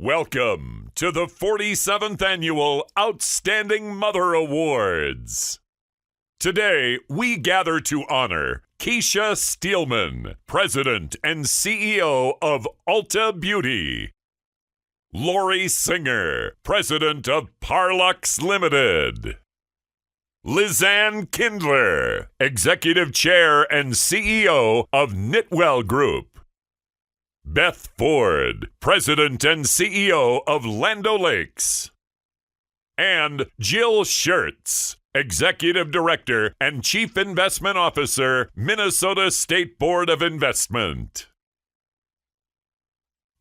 Welcome to the 47th Annual Outstanding Mother Awards. Today, we gather to honor Keisha Steelman, President and CEO of Ulta Beauty. Lori Singer, President of Parlux Limited. Lizanne Kindler, Executive Chair and CEO of Knitwell Group. Beth Ford, President and CEO of Land O'Lakes. And Jill Schertz, Executive Director and Chief Investment Officer, Minnesota State Board of Investment.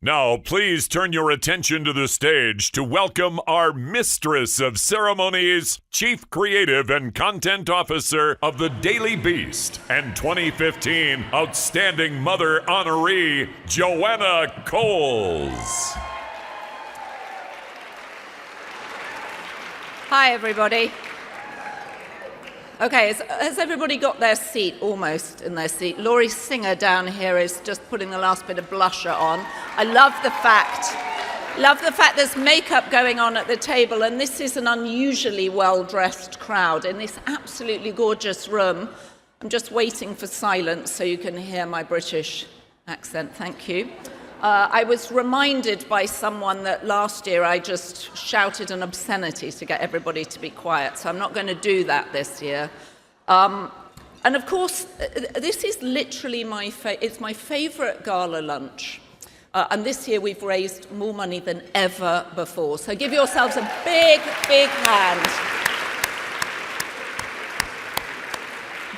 Now, please turn your attention to the stage to welcome our Mistress of Ceremonies, Chief Creative and Content Officer of the Daily Beast, and 2015 Outstanding Mother Honoree, Joanna Coles. Hi, everybody. Okay, has everybody got their seat, almost in their seat? Lori Singer down here is just putting the last bit of blusher on. I love the fact there's makeup going on at the table, and this is an unusually well-dressed crowd in this absolutely gorgeous room. I'm just waiting for silence so you can hear my British accent. Thank you. I was reminded by someone that last year I just shouted an obscenity to get everybody to be quiet, so I'm not going to do that this year. And of course, this is literally it's my favorite gala lunch. And this year we've raised more money than ever before. So give yourselves a big, big hand.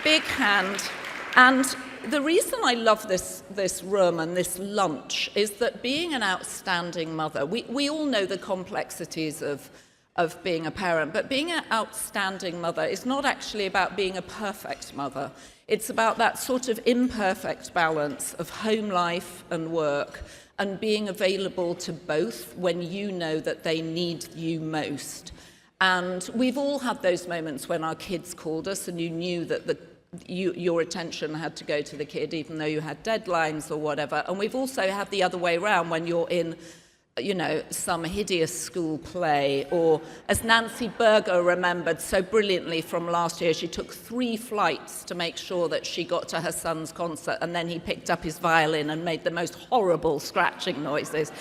Big hand. And the reason I love this room and this lunch is that being an outstanding mother, we all know the complexities of being a parent, but being an outstanding mother is not actually about being a perfect mother. It's about that sort of imperfect balance of home life and work and being available to both when you know that they need you most. And we've all had those moments when our kids called us and you knew that your attention had to go to the kid, even though you had deadlines or whatever. And we've also had the other way around when you're in, some hideous school play, or as Nancy Berger remembered so brilliantly from last year, she took 3 flights to make sure that she got to her son's concert, and then he picked up his violin and made the most horrible scratching noises.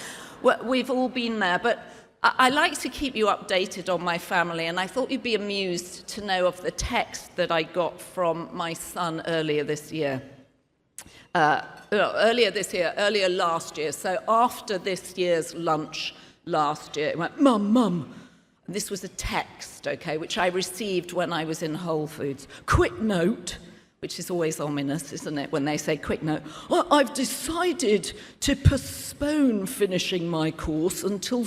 We've all been there, but I like to keep you updated on my family, and I thought you'd be amused to know of the text that I got from my son earlier last year. So after this year's lunch last year, it went, Mum. And this was a text, okay, which I received when I was in Whole Foods. Quick note, which is always ominous, isn't it, when they say quick note. I've decided to postpone finishing my course until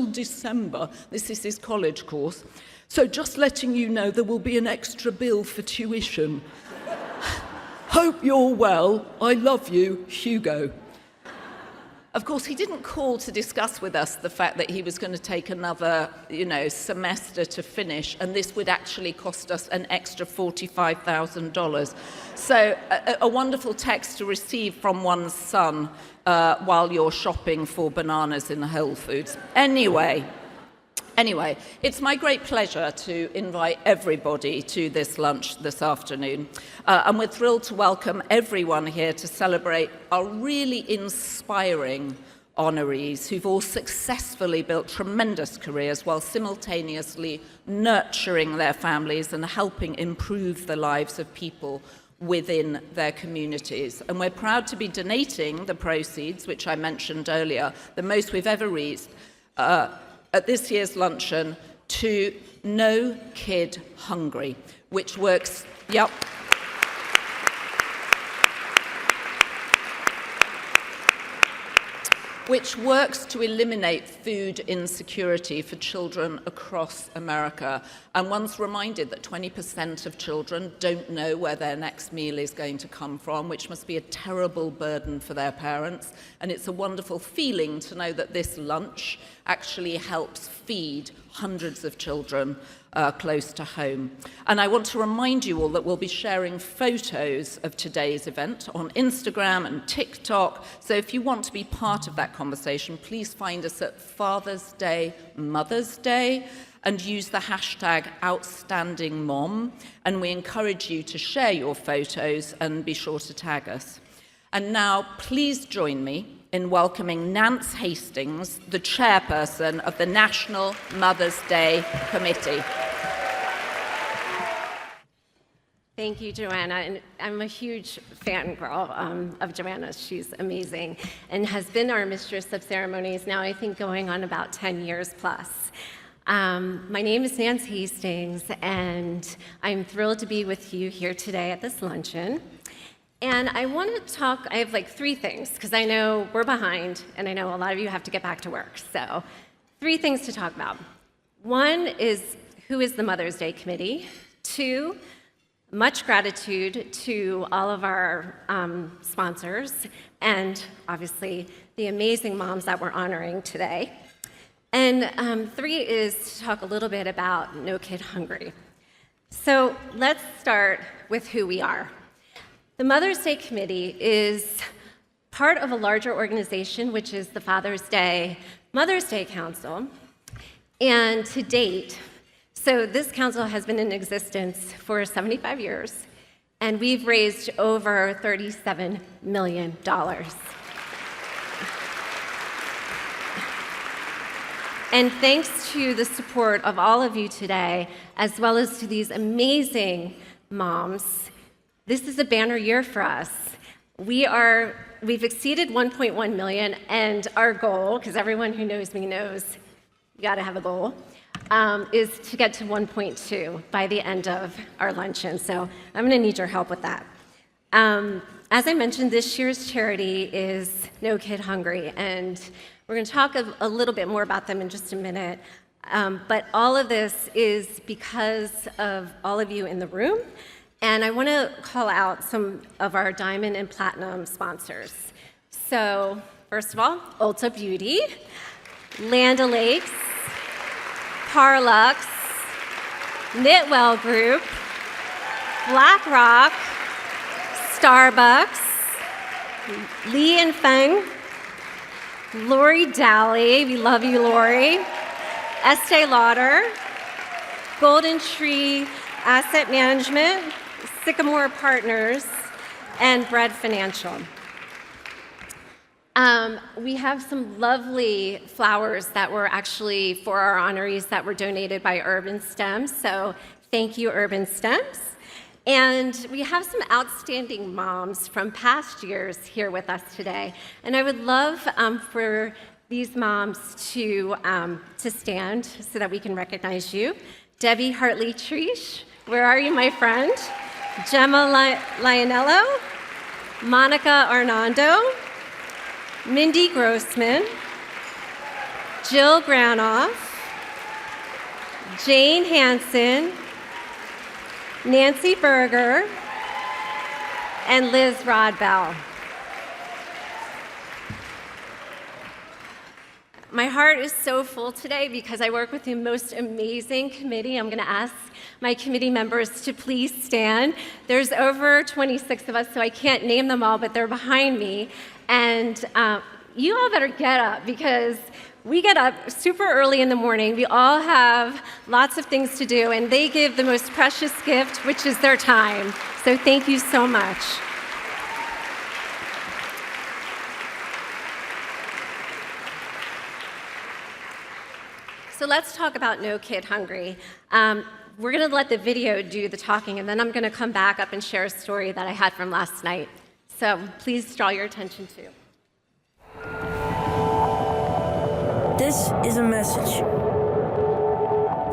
December. This is his college course. So just letting you know there will be an extra bill for tuition. Hope you're well. I love you, Hugo. Of course, he didn't call to discuss with us the fact that he was going to take another, semester to finish, and this would actually cost us an extra $45,000. So a wonderful text to receive from one's son while you're shopping for bananas in Whole Foods. Anyway, it's my great pleasure to invite everybody to this lunch this afternoon. And we're thrilled to welcome everyone here to celebrate our really inspiring honorees who've all successfully built tremendous careers while simultaneously nurturing their families and helping improve the lives of people within their communities. And we're proud to be donating the proceeds, which I mentioned earlier, the most we've ever raised, at this year's luncheon, to No Kid Hungry, which works, which works to eliminate food insecurity for children across America. And one's reminded that 20% of children don't know where their next meal is going to come from, which must be a terrible burden for their parents. And it's a wonderful feeling to know that this lunch actually helps feed hundreds of children close to home. And I want to remind you all that we'll be sharing photos of today's event on Instagram and TikTok. So if you want to be part of that conversation, please find us at Father's Day, Mother's Day, and use the hashtag #OutstandingMom. And we encourage you to share your photos and be sure to tag us. And now, please join me in welcoming Nance Hastings, the chairperson of the National Mother's Day Committee. Thank you, Joanna. And I'm a huge fangirl of Joanna's. She's amazing and has been our mistress of ceremonies now, I think, going on about 10 years plus. My name is Nance Hastings, and I'm thrilled to be with you here today at this luncheon. And I want to talk, I have like 3 things, because I know we're behind, and I know a lot of you have to get back to work. So 3 things to talk about. 1 is, who is the Mother's Day Committee? 2, much gratitude to all of our sponsors, and obviously the amazing moms that we're honoring today. And 3 is to talk a little bit about No Kid Hungry. So let's start with who we are. The Mother's Day Committee is part of a larger organization, which is the Father's Day Mother's Day Council. And to date, so this council has been in existence for 75 years, and we've raised over $37 million. And thanks to the support of all of you today, as well as to these amazing moms, this is a banner year for us. We've exceeded 1.1 million, and our goal, because everyone who knows me knows you gotta have a goal, is to get to 1.2 by the end of our luncheon. So I'm gonna need your help with that. As I mentioned, this year's charity is No Kid Hungry, and we're gonna talk a little bit more about them in just a minute. But all of this is because of all of you in the room. And I want to call out some of our diamond and platinum sponsors. So, first of all, Ulta Beauty, Land O'Lakes, Parlux, Knitwell Group, BlackRock, Starbucks, Li & Feng, Lori Dowley, we love you, Lori, Estee Lauder, Golden Tree Asset Management, Sycamore Partners, and Bread Financial. We have some lovely flowers that were actually for our honorees that were donated by Urban Stems, so thank you, Urban Stems. And we have some outstanding moms from past years here with us today, and I would love for these moms to stand so that we can recognize you. Debbie Hartley-Treesh, where are you, my friend? Gemma Lionello, Monica Arnando, Mindy Grossman, Jill Granoff, Jane Hansen, Nancy Berger, and Liz Rodbell. My heart is so full today because I work with the most amazing committee. I'm going to ask my committee members to please stand. There's over 26 of us, so I can't name them all, but they're behind me. And you all better get up because we get up super early in the morning. We all have lots of things to do, and they give the most precious gift, which is their time. So thank you so much. So let's talk about No Kid Hungry. We're going to let the video do the talking, and then I'm going to come back up and share a story that I had from last night. So please draw your attention to. This is a message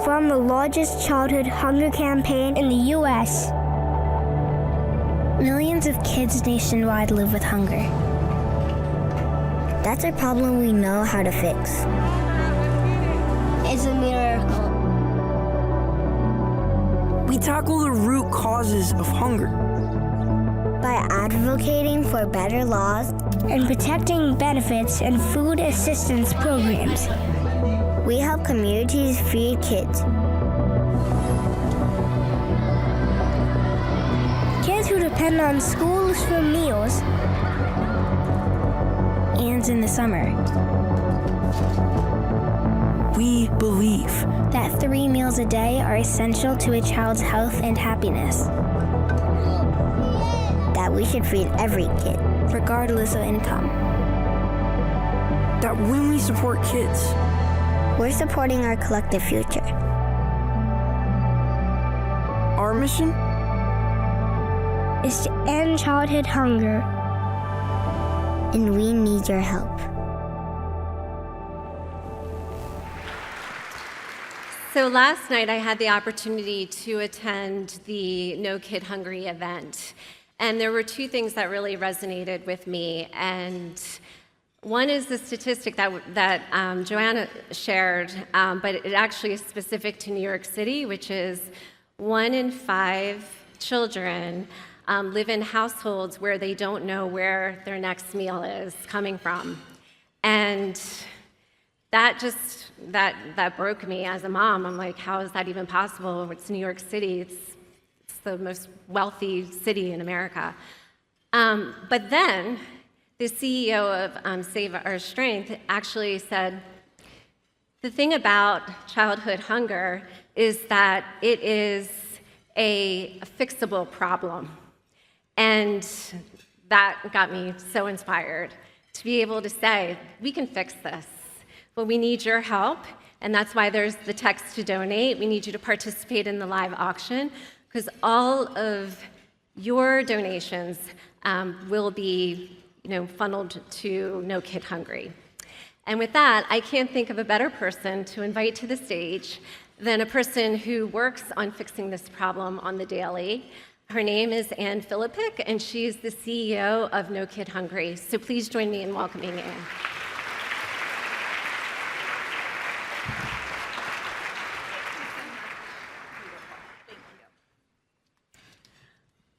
from the largest childhood hunger campaign in the U.S. Millions of kids nationwide live with hunger. That's a problem we know how to fix. It's a miracle. We tackle the root causes of hunger by advocating for better laws and protecting benefits and food assistance programs. We help communities feed kids. depend on schools for meals. And in the summer, We believe that 3 meals a day are essential to a child's health and happiness. That we should feed every kid, regardless of income. that when we support kids, We're supporting our collective future. our mission Is to end childhood hunger. And we need your help. So last night I had the opportunity to attend the No Kid Hungry event. And there were two things that really resonated with me. And one is the statistic that Joanna shared, but it actually is specific to New York City, which is 1 in 5 children live in households where they don't know where their next meal is coming from. And that broke me as a mom. I'm like, how is that even possible? It's New York City. It's the most wealthy city in America. But then the CEO of Save Our Strength actually said, the thing about childhood hunger is that it is a fixable problem. And that got me so inspired to be able to say, we can fix this, but we need your help. And that's why there's the text to donate. We need you to participate in the live auction, because all of your donations will be funneled to No Kid Hungry. And with that, I can't think of a better person to invite to the stage than a person who works on fixing this problem on the daily. Her name is Anne Philippic, and she's the CEO of No Kid Hungry. So please join me in welcoming Anne.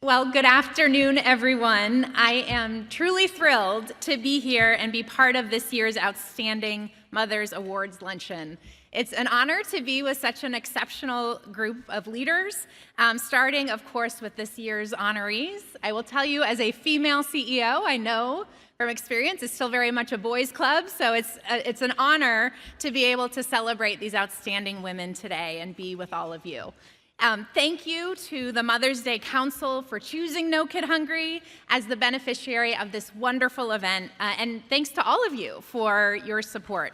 Well, good afternoon, everyone. I am truly thrilled to be here and be part of this year's Outstanding Mothers Awards Luncheon. It's an honor to be with such an exceptional group of leaders, starting, of course, with this year's honorees. I will tell you, as a female CEO, I know from experience it's still very much a boys' club, so it's an honor to be able to celebrate these outstanding women today and be with all of you. Thank you to the Mother's Day Council for choosing No Kid Hungry as the beneficiary of this wonderful event, and thanks to all of you for your support.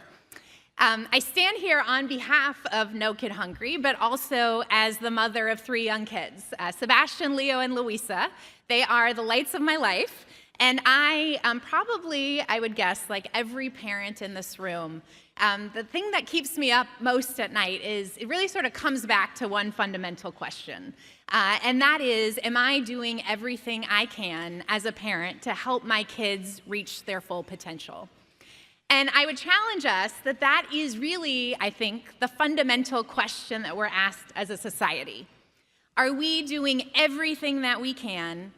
I stand here on behalf of No Kid Hungry, but also as the mother of 3 young kids, Sebastian, Leo, and Luisa. They are the lights of my life, and I would guess, like every parent in this room, the thing that keeps me up most at night is it really sort of comes back to one fundamental question, and that is, am I doing everything I can as a parent to help my kids reach their full potential? And I would challenge us that is really, I think, the fundamental question that we're asked as a society. Are we doing everything that we can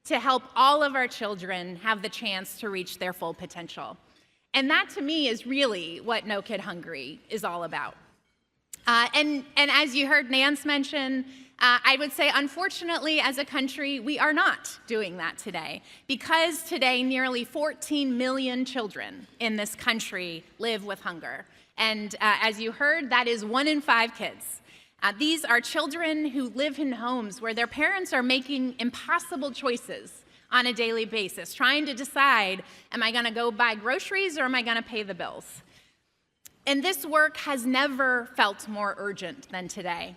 to help all of our children have the chance to reach their full potential? And that, to me, is really what No Kid Hungry is all about. And as you heard Nance mention, I would say, unfortunately, as a country, we are not doing that today, because today nearly 14 million children in this country live with hunger. And as you heard, that is 1 in 5 kids. These are children who live in homes where their parents are making impossible choices on a daily basis, trying to decide, am I going to go buy groceries or am I going to pay the bills? And this work has never felt more urgent than today,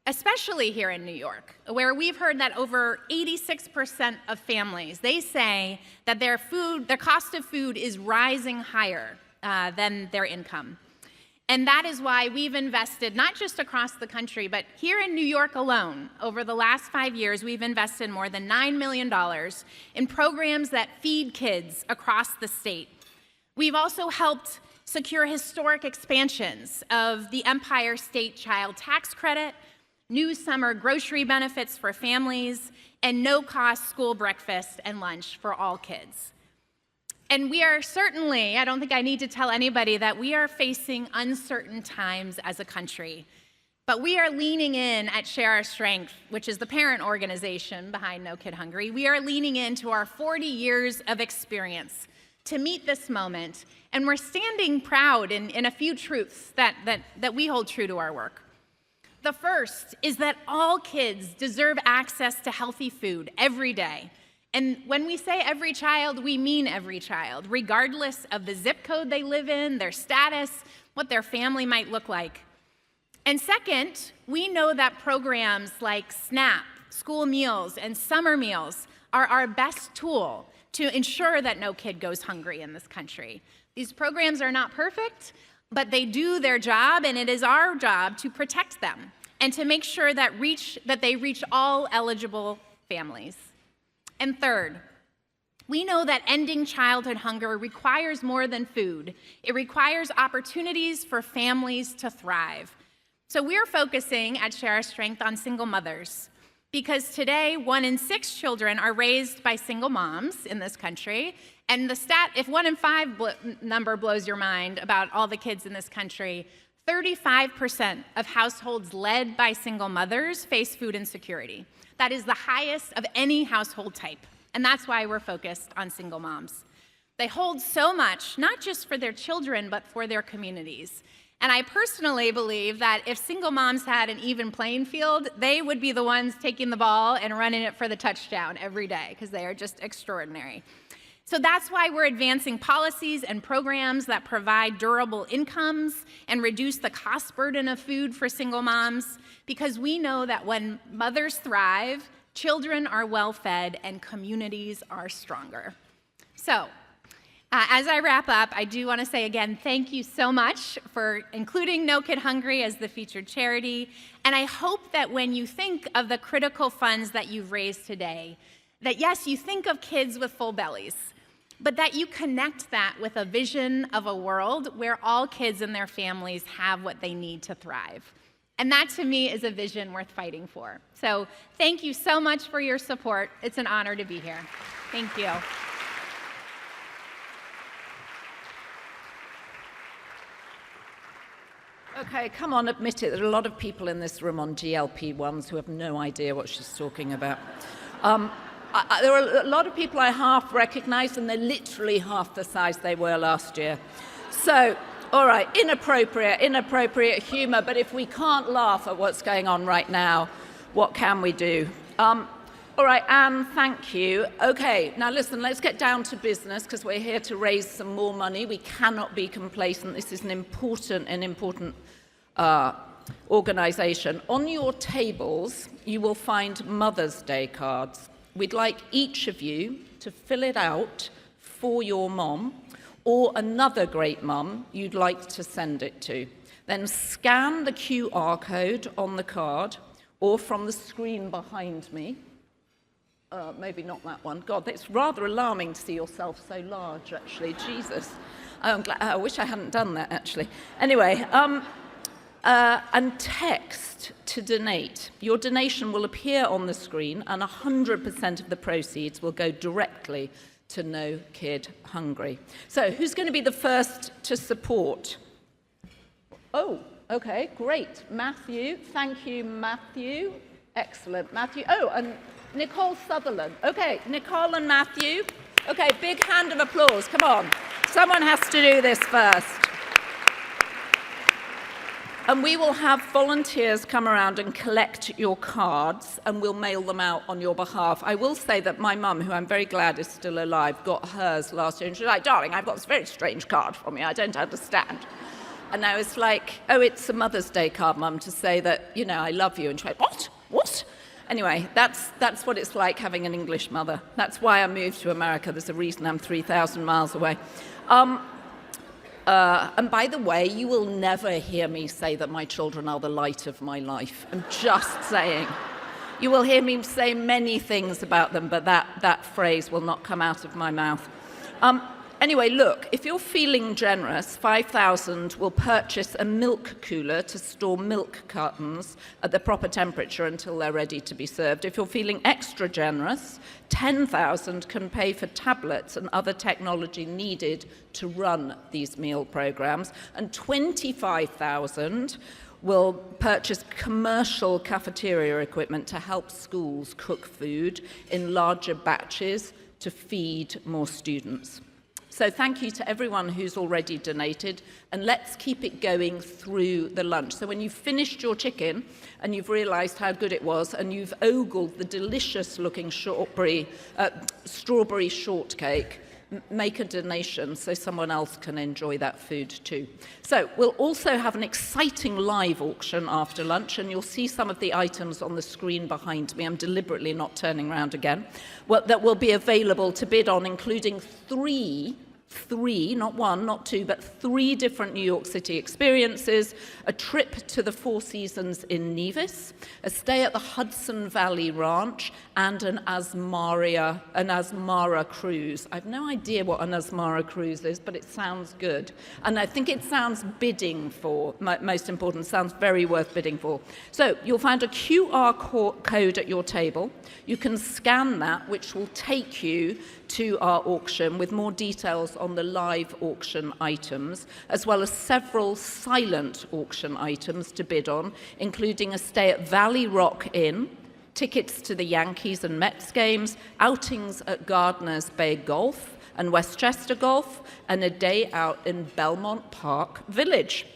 especially here in New York, where we've heard that over 86% of families, they say that their cost of food is rising higher than their income. And that is why we've invested, not just across the country, but here in New York alone, over the last 5 years, we've invested more than $9 million in programs that feed kids across the state. We've also helped secure historic expansions of the Empire State Child Tax Credit, new summer grocery benefits for families, and no-cost school breakfast and lunch for all kids. And we are certainly, I don't think I need to tell anybody that we are facing uncertain times as a country. But we are leaning in at Share Our Strength, which is the parent organization behind No Kid Hungry. We are leaning into our 40 years of experience to meet this moment. And we're standing proud in a few truths that we hold true to our work. The first is that all kids deserve access to healthy food every day. And when we say every child, we mean every child, regardless of the zip code they live in, their status, what their family might look like. And second, we know that programs like SNAP, school meals, and summer meals are our best tool to ensure that no kid goes hungry in this country. These programs are not perfect, but they do their job, and it is our job to protect them and to make sure that they reach all eligible families. And third, we know that ending childhood hunger requires more than food. It requires opportunities for families to thrive. So we're focusing at Share Our Strength on single mothers, because today 1 in 6 children are raised by single moms in this country. And the stat, if 1 in 5 number blows your mind about all the kids in this country, 35% of households led by single mothers face food insecurity. That is the highest of any household type. And that's why we're focused on single moms. They hold so much, not just for their children, but for their communities. And I personally believe that if single moms had an even playing field, they would be the ones taking the ball and running it for the touchdown every day, because they are just extraordinary. So that's why we're advancing policies and programs that provide durable incomes and reduce the cost burden of food for single moms, because we know that when mothers thrive, children are well fed and communities are stronger. So, as I wrap up, I do want to say again, thank you so much for including No Kid Hungry as the featured charity. And I hope that when you think of the critical funds that you've raised today, that yes, you think of kids with full bellies, but that you connect that with a vision of a world where all kids and their families have what they need to thrive. And that, to me, is a vision worth fighting for. So thank you so much for your support. It's an honor to be here. Thank you. Okay, come on, admit it. There are a lot of people in this room on GLP-1s who have no idea what she's talking about. There are a lot of people I half recognize, and they're literally half the size they were last year. So, all right, inappropriate humor, but if we can't laugh at what's going on right now, what can we do? All right, Anne, thank you. Okay, now listen, let's get down to business, because we're here to raise some more money. We cannot be complacent. This is an important organization. On your tables, you will find Mother's Day cards. We'd like each of you to fill it out for your mom or another great mum you'd like to send it to. Then scan the QR code on the card or from the screen behind me. Maybe not that one. God, it's rather alarming to see yourself so large, actually. Jesus. I wish I hadn't done that, actually. Anyway, and text to donate. Your donation will appear on the screen, and 100% of the proceeds will go directly to No Kid Hungry. So who's going to be the first to support? Oh, okay, great. Matthew. Thank you, Matthew. Excellent, Matthew. Oh, and Nicole Sutherland. Okay, Nicole and Matthew. Okay, big hand of applause. Come on. Someone has to do this first. And we will have volunteers come around and collect your cards, and we'll mail them out on your behalf. I will say that my mum, who I'm very glad is still alive, got hers last year, and she was like, darling, I've got this very strange card from you. I don't understand. And I was like, oh, it's a Mother's Day card, Mum, to say that, you know, I love you. And she went, what? What? Anyway, that's what it's like having an English mother. That's why I moved to America. There's a reason I'm 3,000 miles away. And by the way, you will never hear me say that my children are the light of my life. I'm just saying. You will hear me say many things about them, but that phrase will not come out of my mouth. Anyway, look, if you're feeling generous, 5,000 will purchase a milk cooler to store milk cartons at the proper temperature until they're ready to be served. If you're feeling extra generous, 10,000 can pay for tablets and other technology needed to run these meal programs, and 25,000 will purchase commercial cafeteria equipment to help schools cook food in larger batches to feed more students. So thank you to everyone who's already donated, and let's keep it going through the lunch. So when you've finished your chicken and you've realized how good it was and you've ogled the delicious looking strawberry shortcake, make a donation so someone else can enjoy that food too. So we'll also have an exciting live auction after lunch, and you'll see some of the items on the screen behind me. I'm deliberately not turning around again. That will be available to bid on, including three, not one, not two, but 3 different New York City experiences, a trip to the Four Seasons in Nevis, a stay at the Hudson Valley Ranch, and an Asmara cruise. I've no idea what an Asmara cruise is, but it sounds good. And I think it sounds bidding for, most important, sounds very worth bidding for. So you'll find a QR code at your table. You can scan that, which will take you to our auction with more details on the live auction items, as well as several silent auction items to bid on, including a stay at Valley Rock Inn, tickets to the Yankees and Mets games, outings at Gardner's Bay Golf and Westchester Golf, and a day out in Belmont Park Village.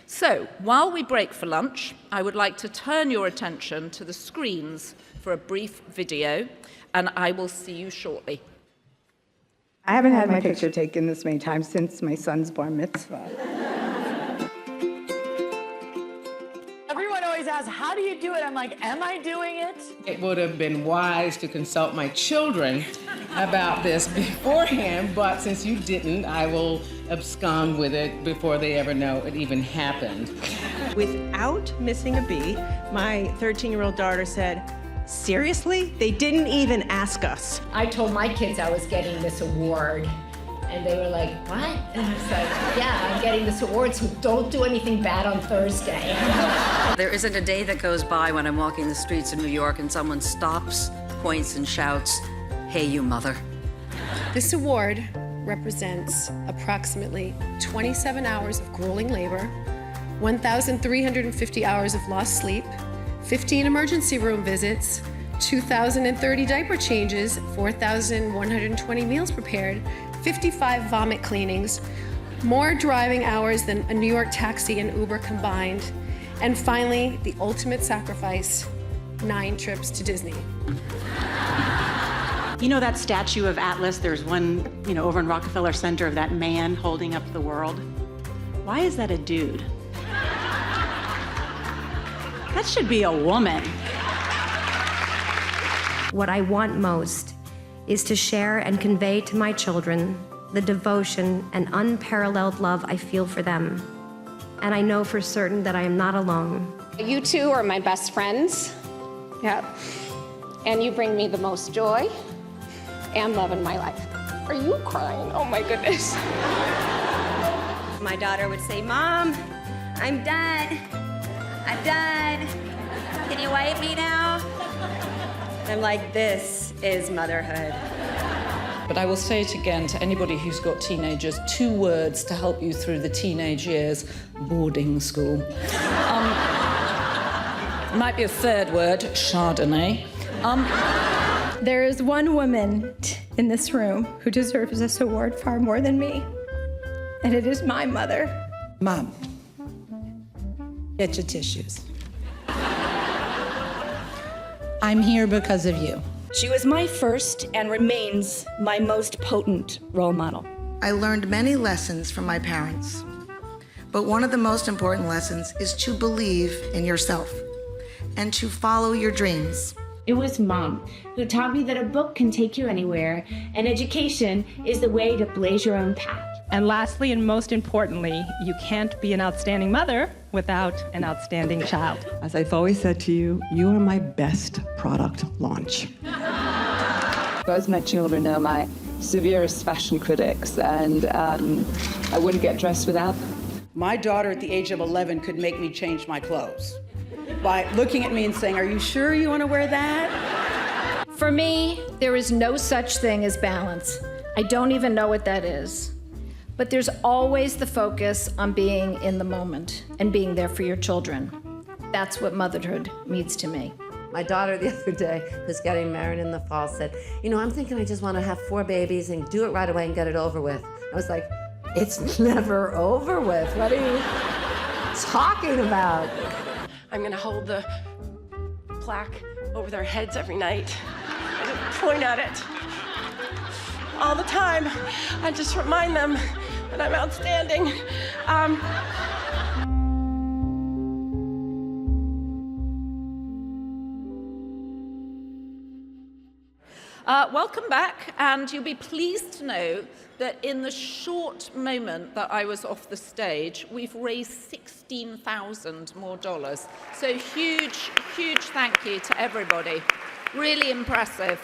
So, while we break for lunch, I would like to turn your attention to the screens for a brief video, and I will see you shortly. I haven't had my picture taken this many times since my son's bar mitzvah. Everyone always asks, how do you do it? I'm like, am I doing it? It would have been wise to consult my children about this beforehand, but since you didn't, I will abscond with it before they ever know it even happened. Without missing a beat, my 13-year-old daughter said, seriously? They didn't even ask us. I told my kids I was getting this award, and they were like, what? And I was like, yeah, I'm getting this award, so don't do anything bad on Thursday. There isn't a day that goes by when I'm walking the streets of New York and someone stops, points, and shouts, hey, you mother. This award represents approximately 27 hours of grueling labor, 1,350 hours of lost sleep, 15 emergency room visits, 2,030 diaper changes, 4,120 meals prepared, 55 vomit cleanings, more driving hours than a New York taxi and Uber combined, and finally, the ultimate sacrifice, 9 trips to Disney. You know that statue of Atlas? There's one, over in Rockefeller Center of that man holding up the world. Why is that a dude? That should be a woman. What I want most is to share and convey to my children the devotion and unparalleled love I feel for them. And I know for certain that I am not alone. You two are my best friends. Yeah. And you bring me the most joy and love in my life. Are you crying? Oh my goodness. My daughter would say, Mom, I'm done. I'm done. Can you wipe me now? I'm like, this is motherhood. But I will say it again to anybody who's got teenagers, 2 words to help you through the teenage years: boarding school. Might be a 3rd word, Chardonnay. There is one woman in this room who deserves this award far more than me, and it is my mother. Mom, get your tissues. I'm here because of you. She was my first and remains my most potent role model. I learned many lessons from my parents, but one of the most important lessons is to believe in yourself and to follow your dreams. It was Mom who taught me that a book can take you anywhere, and education is the way to blaze your own path. And lastly, and most importantly, you can't be an outstanding mother without an outstanding child. As I've always said to you, you are my best product launch. As my children know, my severest fashion critics, and I wouldn't get dressed without them. My daughter at the age of 11 could make me change my clothes by looking at me and saying, "Are you sure you want to wear that?" For me, there is no such thing as balance. I don't even know what that is. But there's always the focus on being in the moment and being there for your children. That's what motherhood means to me. My daughter the other day, who's getting married in the fall, said, I'm thinking I just want to have 4 babies and do it right away and get it over with. I was like, it's never over with. What are you talking about? I'm gonna hold the plaque over their heads every night and point at it all the time. I just remind them that I'm outstanding. Welcome back, and you'll be pleased to know that in the short moment that I was off the stage, we've raised $16,000 more. So huge, huge thank you to everybody. Really impressive.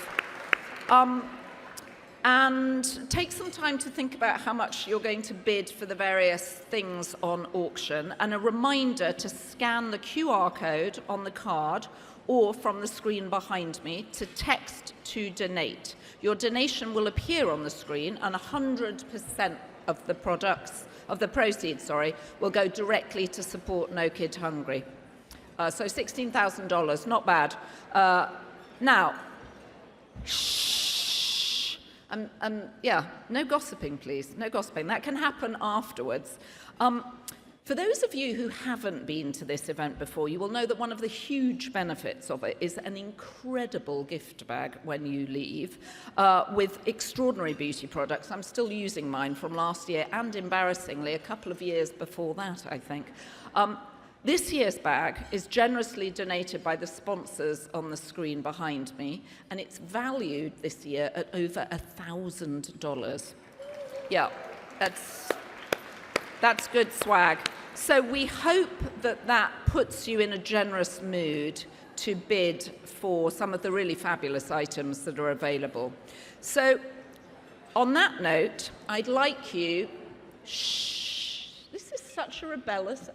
And take some time to think about how much you're going to bid for the various things on auction, and a reminder to scan the QR code on the card or from the screen behind me to text to donate. Your donation will appear on the screen, and 100% of the proceeds, will go directly to support No Kid Hungry. So $16,000, not bad. Now, shh. Yeah, no gossiping, please. No gossiping. That can happen afterwards. For those of you who haven't been to this event before, you will know that one of the huge benefits of it is an incredible gift bag when you leave with extraordinary beauty products. I'm still using mine from last year, and embarrassingly, a couple of years before that, I think. This year's bag is generously donated by the sponsors on the screen behind me, and it's valued this year at over $1,000. Yeah, that's good swag. So we hope that that puts you in a generous mood to bid for some of the really fabulous items that are available. So on that note, I'd like you, this is such a rebellious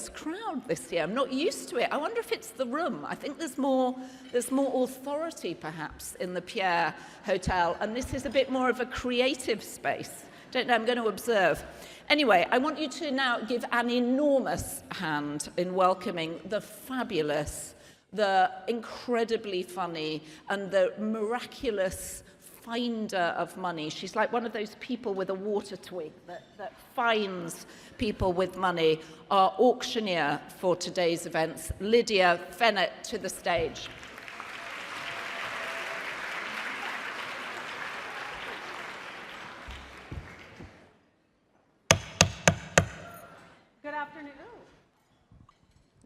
crowd this year. I'm not used to it. I wonder if it's the room. I think there's more authority perhaps in the Pierre Hotel, and this is a bit more of a creative space. Don't know, I'm going to observe. Anyway, I want you to now give an enormous hand in welcoming the fabulous, the incredibly funny, and the miraculous finder of money. She's like one of those people with a water twig that finds people with money. Our auctioneer for today's events, Lydia Fennett, to the stage. Good afternoon.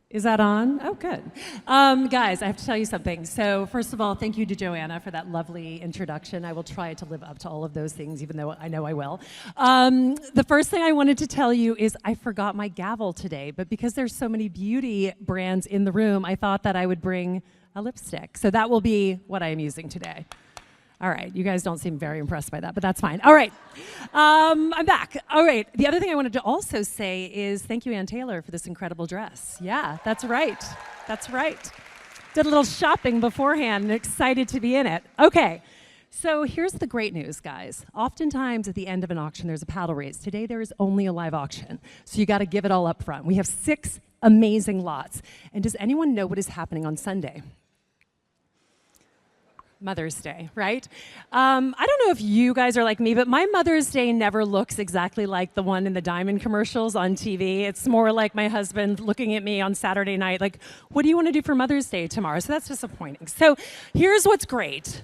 Is that on? Oh, good. Guys, I have to tell you something. So first of all, thank you to Joanna for that lovely introduction. I will try to live up to all of those things, even though I know I will. The first thing I wanted to tell you is I forgot my gavel today, but because there's so many beauty brands in the room, I thought that I would bring a lipstick. So that will be what I am using today. All right, you guys don't seem very impressed by that, but that's fine. All right, I'm back. All right, the other thing I wanted to also say is thank you, Ann Taylor, for this incredible dress. Yeah, that's right. That's right. Did a little shopping beforehand and excited to be in it. Okay, so here's the great news, guys. Oftentimes at the end of an auction, there's a paddle race. Today, there is only a live auction, so you gotta give it all up front. We have 6 amazing lots. And does anyone know what is happening on Sunday? Mother's Day, right? I don't know if you guys are like me, but my Mother's Day never looks exactly like the one in the Diamond commercials on TV. It's more like my husband looking at me on Saturday night, like, what do you want to do for Mother's Day tomorrow? So that's disappointing. So here's what's great.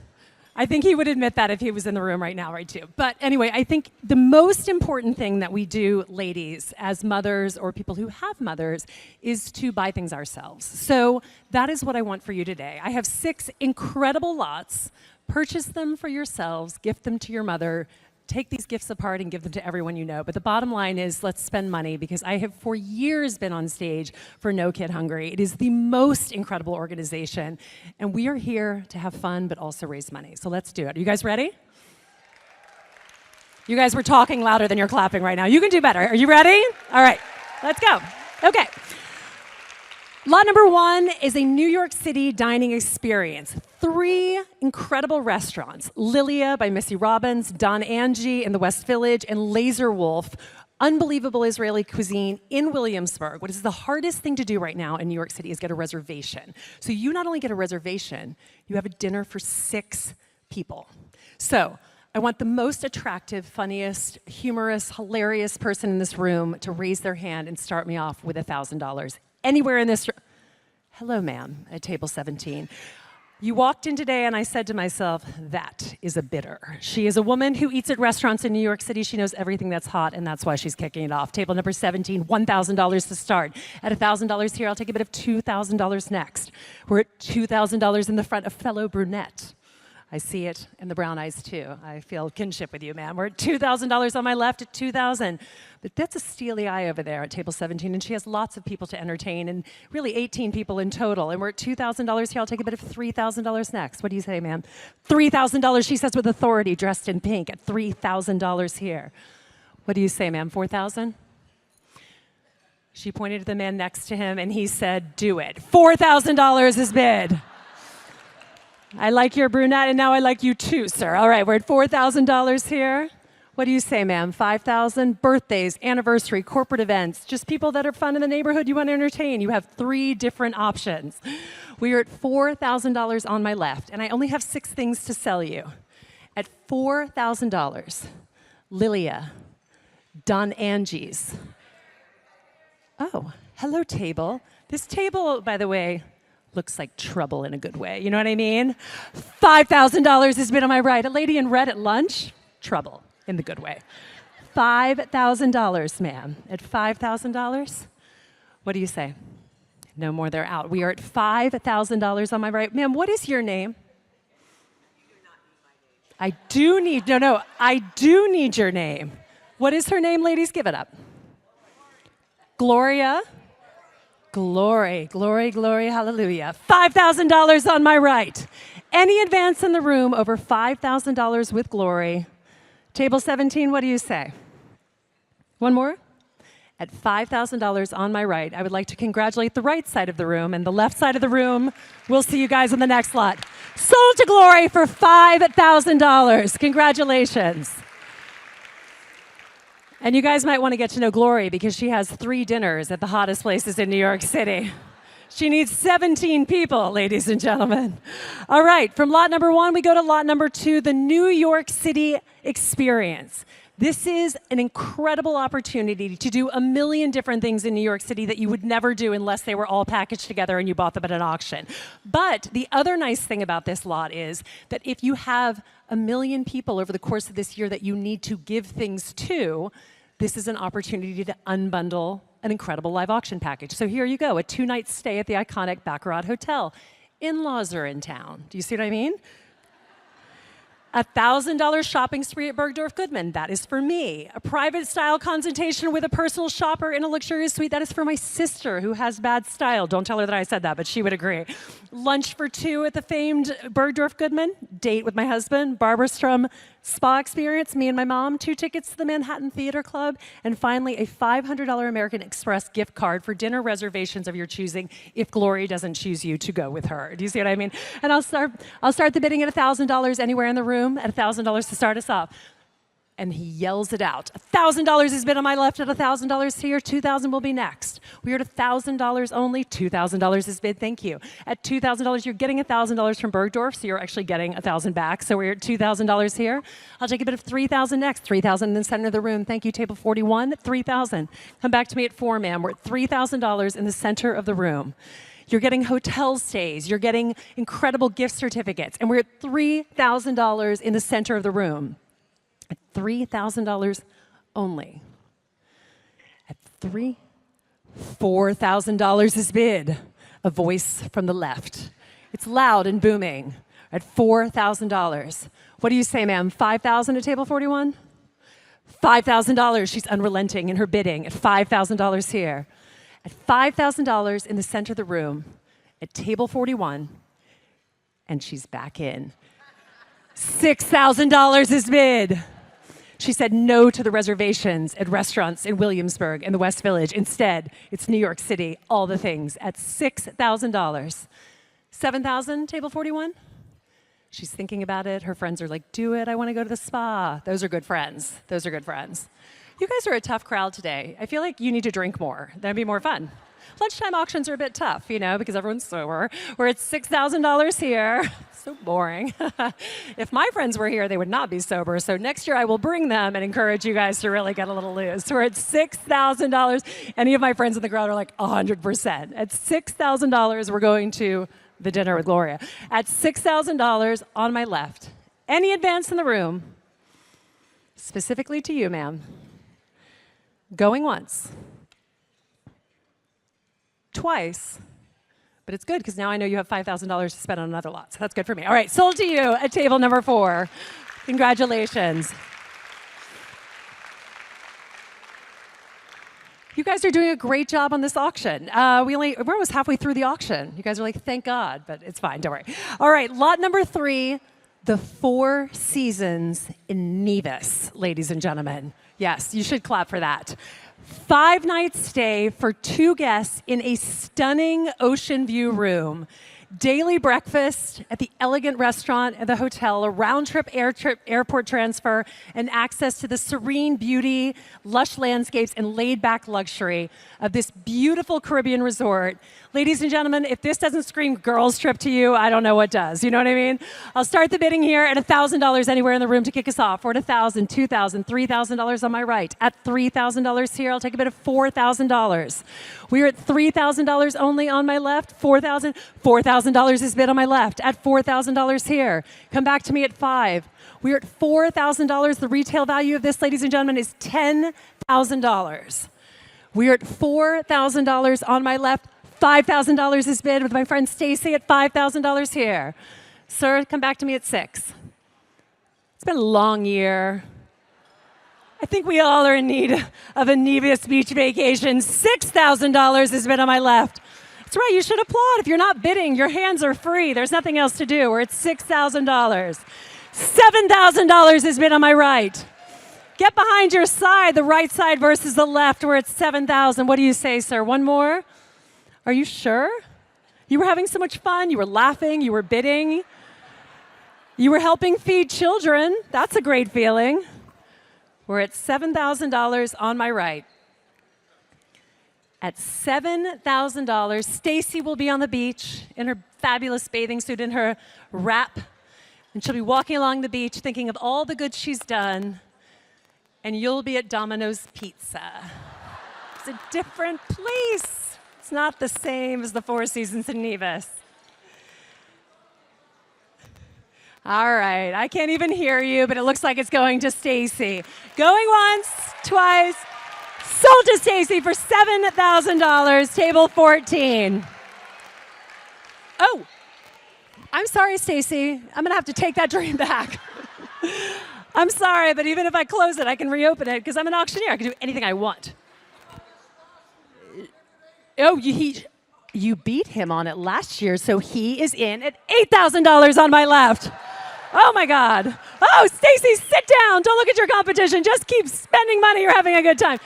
I think he would admit that if he was in the room right now, right, too. But anyway, I think the most important thing that we do, ladies, as mothers or people who have mothers, is to buy things ourselves. So that is what I want for you today. I have 6 incredible lots. Purchase them for yourselves, gift them to your mother. take these gifts apart and give them to everyone you know. But the bottom line is, let's spend money, because I have for years been on stage for No Kid Hungry. It is the most incredible organization, and we are here to have fun, but also raise money. So let's do it. Are you guys ready? You guys were talking louder than you're clapping right now. You can do better. Are you ready? All right, let's go. Okay. Lot number 1 is a New York City dining experience. 3 incredible restaurants: Lilia by Missy Robbins, Don Angie in the West Village, and Laser Wolf, unbelievable Israeli cuisine in Williamsburg. What is the hardest thing to do right now in New York City is get a reservation. So you not only get a reservation, you have a dinner for 6 people. So I want the most attractive, funniest, humorous, hilarious person in this room to raise their hand and start me off with $1,000. Anywhere in this room. Hello, ma'am, at table 17. You walked in today and I said to myself, that is a bidder. She is a woman who eats at restaurants in New York City. She knows everything that's hot, and that's why she's kicking it off. Table number 17, $1,000 to start. At $1,000 here, I'll take a bid of $2,000 next. We're at $2,000 in the front, a fellow brunette. I see it in the brown eyes too. I feel kinship with you, ma'am. We're at $2,000 on my left at $2,000. But that's a steely eye over there at table 17, and she has lots of people to entertain, and really 18 people in total. And we're at $2,000 here. I'll take a bit of $3,000 next. What do you say, ma'am? $3,000, she says with authority, dressed in pink, at $3,000 here. What do you say, ma'am? $4,000? She pointed to the man next to him, and he said, do it. $4,000 is bid. I like your brunette, and now I like you too, sir. All right, we're at $4,000 here. What do you say, ma'am? $5,000? Birthdays, anniversary, corporate events, just people that are fun in the neighborhood you want to entertain. You have 3 different options. We are at $4,000 on my left, and I only have 6 things to sell you. At $4,000, Lilia, Don Angie's. Oh, hello, table. This table, by the way, looks like trouble in a good way. You know what I mean? $5,000 has been on my right. A lady in red at lunch, trouble in the good way. $5,000, ma'am. At $5,000, what do you say? No more, they're out. We are at $5,000 on my right. Ma'am, what is your name? I do need your name. What is her name, ladies? Give it up. Gloria. Glory, glory, glory, hallelujah. $5,000 on my right. Any advance in the room over $5,000 with Glory? Table 17, what do you say? One more? At $5,000 on my right, I would like to congratulate the right side of the room and the left side of the room. We'll see you guys in the next lot. Sold to Glory for $5,000. Congratulations. And you guys might want to get to know Glory because she has 3 dinners at the hottest places in New York City. She needs 17 people, ladies and gentlemen. All right, from lot number 1, we go to lot number 2, the New York City experience. This is an incredible opportunity to do a million different things in New York City that you would never do unless they were all packaged together and you bought them at an auction. But the other nice thing about this lot is that if you have a million people over the course of this year that you need to give things to, this is an opportunity to unbundle an incredible live auction package. So here you go, a 2-night stay at the iconic Baccarat Hotel. In-laws are in town. Do you see what I mean? $1,000 shopping spree at Bergdorf Goodman, that is for me. A private style consultation with a personal shopper in a luxurious suite, that is for my sister who has bad style. Don't tell her that I said that, but she would agree. Lunch for 2 at the famed Bergdorf Goodman. Date with my husband, Barbara Strum spa experience, me and my mom. 2 tickets to the Manhattan Theater Club. And finally, a $500 American Express gift card for dinner reservations of your choosing if Glory doesn't choose you to go with her. Do you see what I mean? And I'll start the bidding at $1,000 anywhere in the room, at $1,000 to start us off. And he yells it out. $1,000 has been on my left at $1,000 here. $2,000 will be next. We are at $1,000 only. $2,000 is bid. Thank you. At $2,000, you're getting $1,000 from Bergdorf, so you're actually getting $1,000 back. So we're at $2,000 here. I'll take a bit of $3,000 next. $3,000 in the center of the room. Thank you, table 41. $3,000. Come back to me at 4, ma'am. We're at $3,000 in the center of the room. You're getting hotel stays. You're getting incredible gift certificates. And we're at $3,000 in the center of the room. At $3,000 only. At $4,000 is bid. A voice from the left. It's loud and booming. At $4,000. What do you say, ma'am? $5,000 at table 41? $5,000, she's unrelenting in her bidding at $5,000 here. At $5,000 in the center of the room, at table 41, and she's back in. $6,000 is bid. She said no to the reservations at restaurants in Williamsburg and the West Village. Instead, it's New York City, all the things, at $6,000. $7,000, table 41? She's thinking about it. Her friends are like, do it. I want to go to the spa. Those are good friends. Those are good friends. You guys are a tough crowd today. I feel like you need to drink more. That'd be more fun. Lunchtime auctions are a bit tough, you know, because everyone's sober. We're at $6,000 here. So boring. If my friends were here, they would not be sober. So next year I will bring them and encourage you guys to really get a little loose. So we're at $6,000. Any of my friends in the crowd are like 100%. At $6,000, we're going to the dinner with Gloria. At $6,000 on my left, any advance in the room, specifically to you, ma'am, going once, twice, but it's good because now I know you have $5,000 to spend on another lot, so that's good for me. All right, sold to you at table number 4. Congratulations. You guys are doing a great job on this auction. We're almost halfway through the auction. You guys are like, thank God, but it's fine, don't worry. All right, lot number 3, the Four Seasons in Nevis, ladies and gentlemen. Yes, you should clap for that. 5-night stay for 2 guests in a stunning ocean view room. Daily breakfast at the elegant restaurant at the hotel, a round-trip airport transfer, and access to the serene beauty, lush landscapes, and laid-back luxury of this beautiful Caribbean resort. Ladies and gentlemen, if this doesn't scream girls trip to you, I don't know what does. You know what I mean? I'll start the bidding here at $1,000 anywhere in the room to kick us off. We're at $1,000, $2,000, $3,000 on my right. At $3,000 here, I'll take a bid of $4,000. We're at $3,000 only on my left. $4,000. $4,000 is bid on my left. At $4,000 here. Come back to me at 5. We're at $4,000. The retail value of this, ladies and gentlemen, is $10,000. We're at $4,000 on my left. $5,000 is bid with my friend Stacy at $5,000 here. Sir, come back to me at 6. It's been a long year. I think we all are in need of a Nevis beach vacation. $6,000 is bid on my left. That's right, you should applaud. If you're not bidding, your hands are free. There's nothing else to do. We're at $6,000. $7,000 is bid on my right. Get behind your side, the right side versus the left. We're at $7,000. What do you say, sir? One more? Are you sure? You were having so much fun. You were laughing. You were bidding. You were helping feed children. That's a great feeling. We're at $7,000 on my right. At $7,000, Stacy will be on the beach in her fabulous bathing suit, in her wrap, and she'll be walking along the beach thinking of all the good she's done, and you'll be at Domino's Pizza. It's a different place. It's not the same as the Four Seasons in Nevis. All right, I can't even hear you, but it looks like it's going to Stacy. Going once, twice, sold to Stacy for $7,000, table 14. Oh, I'm sorry, Stacy. I'm gonna have to take that dream back. I'm sorry, but even if I close it, I can reopen it because I'm an auctioneer. I can do anything I want. Oh, you beat him on it last year, so he is in at $8,000 on my left. Oh my God. Oh, Stacy, sit down. Don't look at your competition. Just keep spending money. You're having a good time.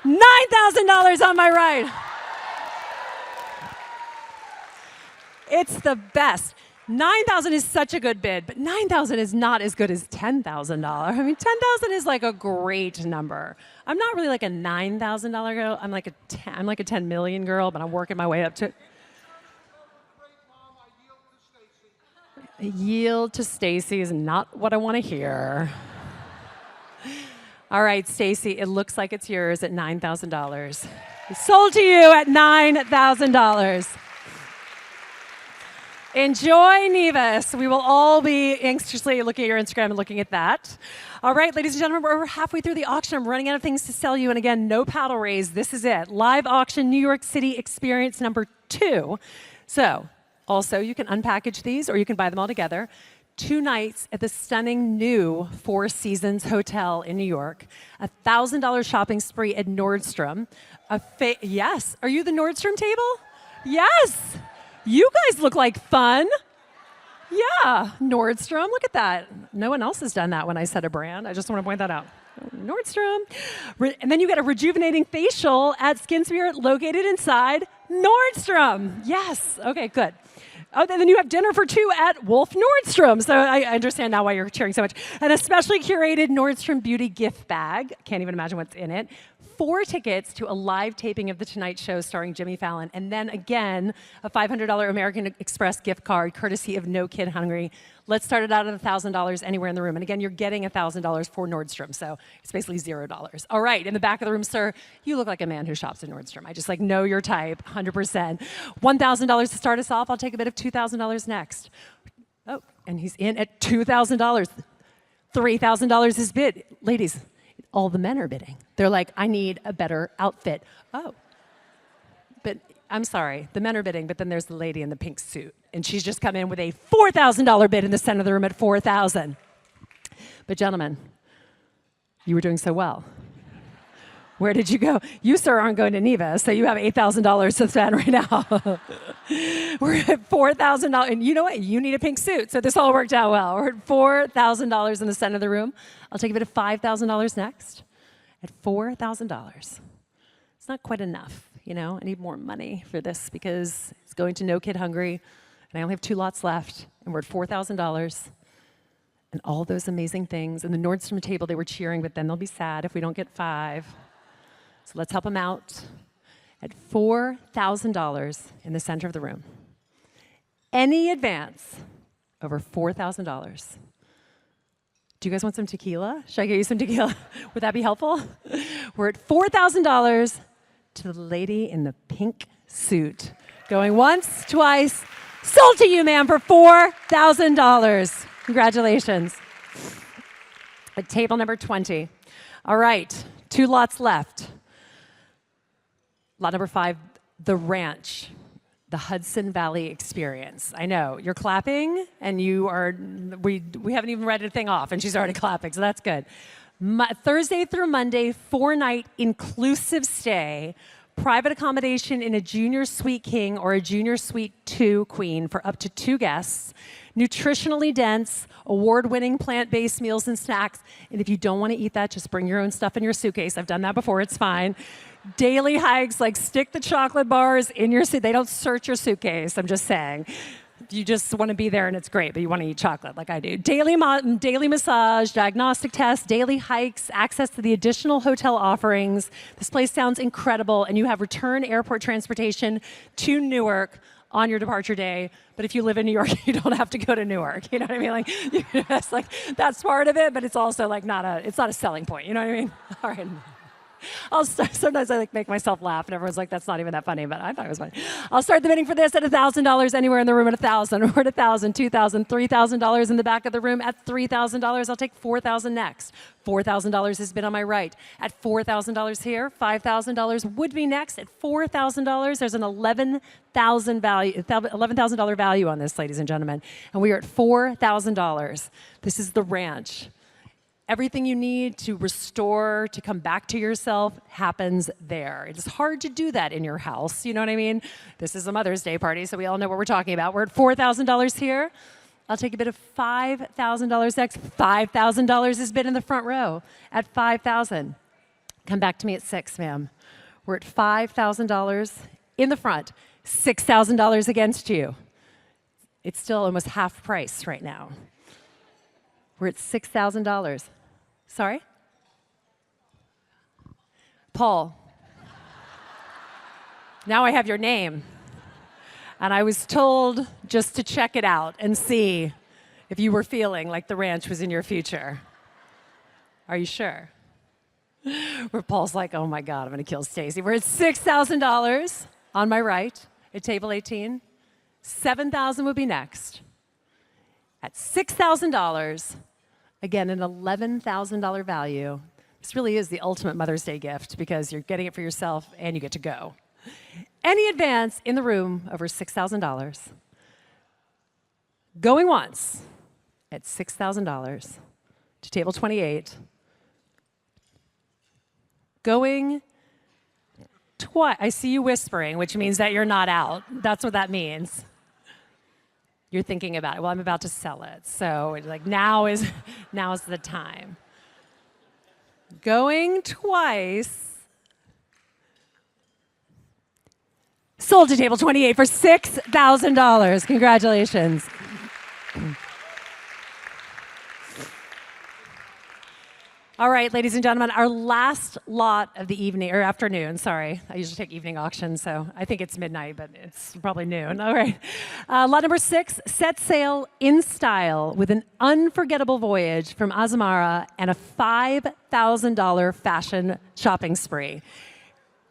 $9,000 on my right. It's the best. $9,000 is such a good bid, but $9,000 is not as good as $10,000. I mean, $10,000 is like a great number. I'm not really like a $9,000 girl. I'm like a $10 million girl, but I'm working my way up to. Yield to Stacy is not what I want to hear. All right, Stacy, it looks like it's yours at $9,000. Sold to you at $9,000. Enjoy Nevis. We will all be anxiously looking at your Instagram and looking at that. All right, ladies and gentlemen, we're halfway through the auction. I'm running out of things to sell you. And again, no paddle raise. This is it. Live auction, New York City experience number 2. So, also, you can unpackage these or you can buy them all together. 2 nights at the stunning new Four Seasons Hotel in New York, a $1,000 shopping spree at Nordstrom. Yes, are you the Nordstrom table? Yes, you guys look like fun. Yeah, Nordstrom, look at that. No one else has done that when I said a brand. I just want to point that out. Nordstrom. And then you get a rejuvenating facial at Skin Spirit located inside Nordstrom. Yes, okay, good. Oh, then you have dinner for 2 at Wolf Nordstrom. So I understand now why you're cheering so much. An especially curated Nordstrom Beauty gift bag. Can't even imagine what's in it. 4 tickets to a live taping of The Tonight Show starring Jimmy Fallon. And then again, a $500 American Express gift card courtesy of No Kid Hungry. Let's start it out at $1,000 anywhere in the room. And again, you're getting $1,000 for Nordstrom. So it's basically $0. All right, in the back of the room, sir, you look like a man who shops at Nordstrom. I just know your type, 100%. $1,000 to start us off. I'll take a bid of $2,000 next. Oh, and he's in at $2,000. $3,000 is bid. Ladies, all the men are bidding. They're like, I need a better outfit. Oh, but I'm sorry, the men are bidding, but then there's the lady in the pink suit, and she's just come in with a $4,000 bid in the center of the room at $4,000. But gentlemen, you were doing so well. Where did you go? You, sir, aren't going to Neva, so you have $8,000 to spend right now. We're at $4,000, and you know what? You need a pink suit, so this all worked out well. We're at $4,000 in the center of the room. I'll take a bid of $5,000 next. At $4,000. It's not quite enough, I need more money for this because it's going to No Kid Hungry, and I only have 2 lots left, and we're at $4,000. And all those amazing things. And the Nordstrom table, they were cheering, but then they'll be sad if we don't get 5. So let's help them out at $4,000 in the center of the room. Any advance over $4,000. Do you guys want some tequila? Should I get you some tequila? Would that be helpful? We're at $4,000 to the lady in the pink suit. Going once, twice. Sold to you, ma'am, for $4,000. Congratulations. At table number 20. All right, 2 lots left. Lot number 5, The Ranch, the Hudson Valley Experience. I know, you're clapping, and we haven't even read anything off, and she's already clapping, so that's good. Thursday through Monday, 4-night inclusive stay, private accommodation in a junior suite king or a junior suite 2 queen for up to 2 guests, nutritionally dense, award-winning plant-based meals and snacks. And if you don't want to eat that, just bring your own stuff in your suitcase. I've done that before, it's fine. Daily hikes, like stick the chocolate bars in your suit. They don't search your suitcase, I'm just saying. You just want to be there and it's great, but you want to eat chocolate like I do. Daily massage, diagnostic tests, daily hikes, access to the additional hotel offerings. This place sounds incredible, and you have return airport transportation to Newark on your departure day. But if you live in New York, you don't have to go to Newark. You know what I mean? That's part of it, but it's also it's not a selling point. You know what I mean? All right. Sometimes I make myself laugh, and everyone's like, that's not even that funny, but I thought it was funny. I'll start the bidding for this at $1,000 anywhere in the room at $1,000. We're at $1,000, $2,000, $3,000 in the back of the room at $3,000. I'll take $4,000 next. $4,000 has been on my right. At $4,000 here, $5,000 would be next. At $4,000, there's an $11,000 value on this, ladies and gentlemen. And we are at $4,000. This is the ranch. Everything you need to restore, to come back to yourself, happens there. It is hard to do that in your house, you know what I mean? This is a Mother's Day party, so we all know what we're talking about. We're at $4,000 here. I'll take a bid of $5,000 next. $5,000 is bid in the front row at $5,000. Come back to me at 6, ma'am. We're at $5,000 in the front. $6,000 against you. It's still almost half price right now. We're at $6,000. Sorry? Paul. Now I have your name. And I was told just to check it out and see if you were feeling like the ranch was in your future. Are you sure? Where Paul's like, oh my God, I'm gonna kill Stacy. We're at $6,000 on my right at table 18. $7,000 would be next. At $6,000, again, an $11,000 value. This really is the ultimate Mother's Day gift because you're getting it for yourself and you get to go. Any advance in the room over $6,000. Going once, at $6,000 to table 28. Going twice. I see you whispering, which means that you're not out. That's what that means. You're thinking about it. Well, I'm about to sell it. So it's like now is the time. Going twice. Sold to table 28 for $6,000. Congratulations. All right, ladies and gentlemen, our last lot of the evening, or afternoon, sorry. I usually take evening auctions, so I think it's midnight, but it's probably noon. All right. Lot number 6, set sail in style with an unforgettable voyage from Azamara and a $5,000 fashion shopping spree.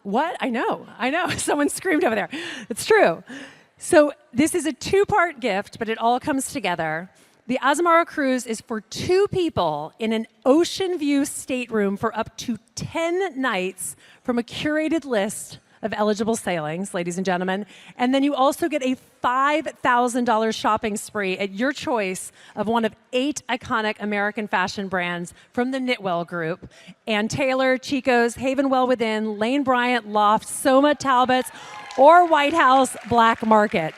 What? I know. Someone screamed over there. It's true. So this is a 2-part gift, but it all comes together. The Azamara cruise is for 2 people in an ocean view stateroom for up to 10 nights from a curated list of eligible sailings, ladies and gentlemen. And then you also get a $5,000 shopping spree at your choice of one of 8 iconic American fashion brands from the Knitwell Group: Ann Taylor, Chico's, Haven Well Within, Lane Bryant, Loft, Soma, Talbot's, or White House Black Market.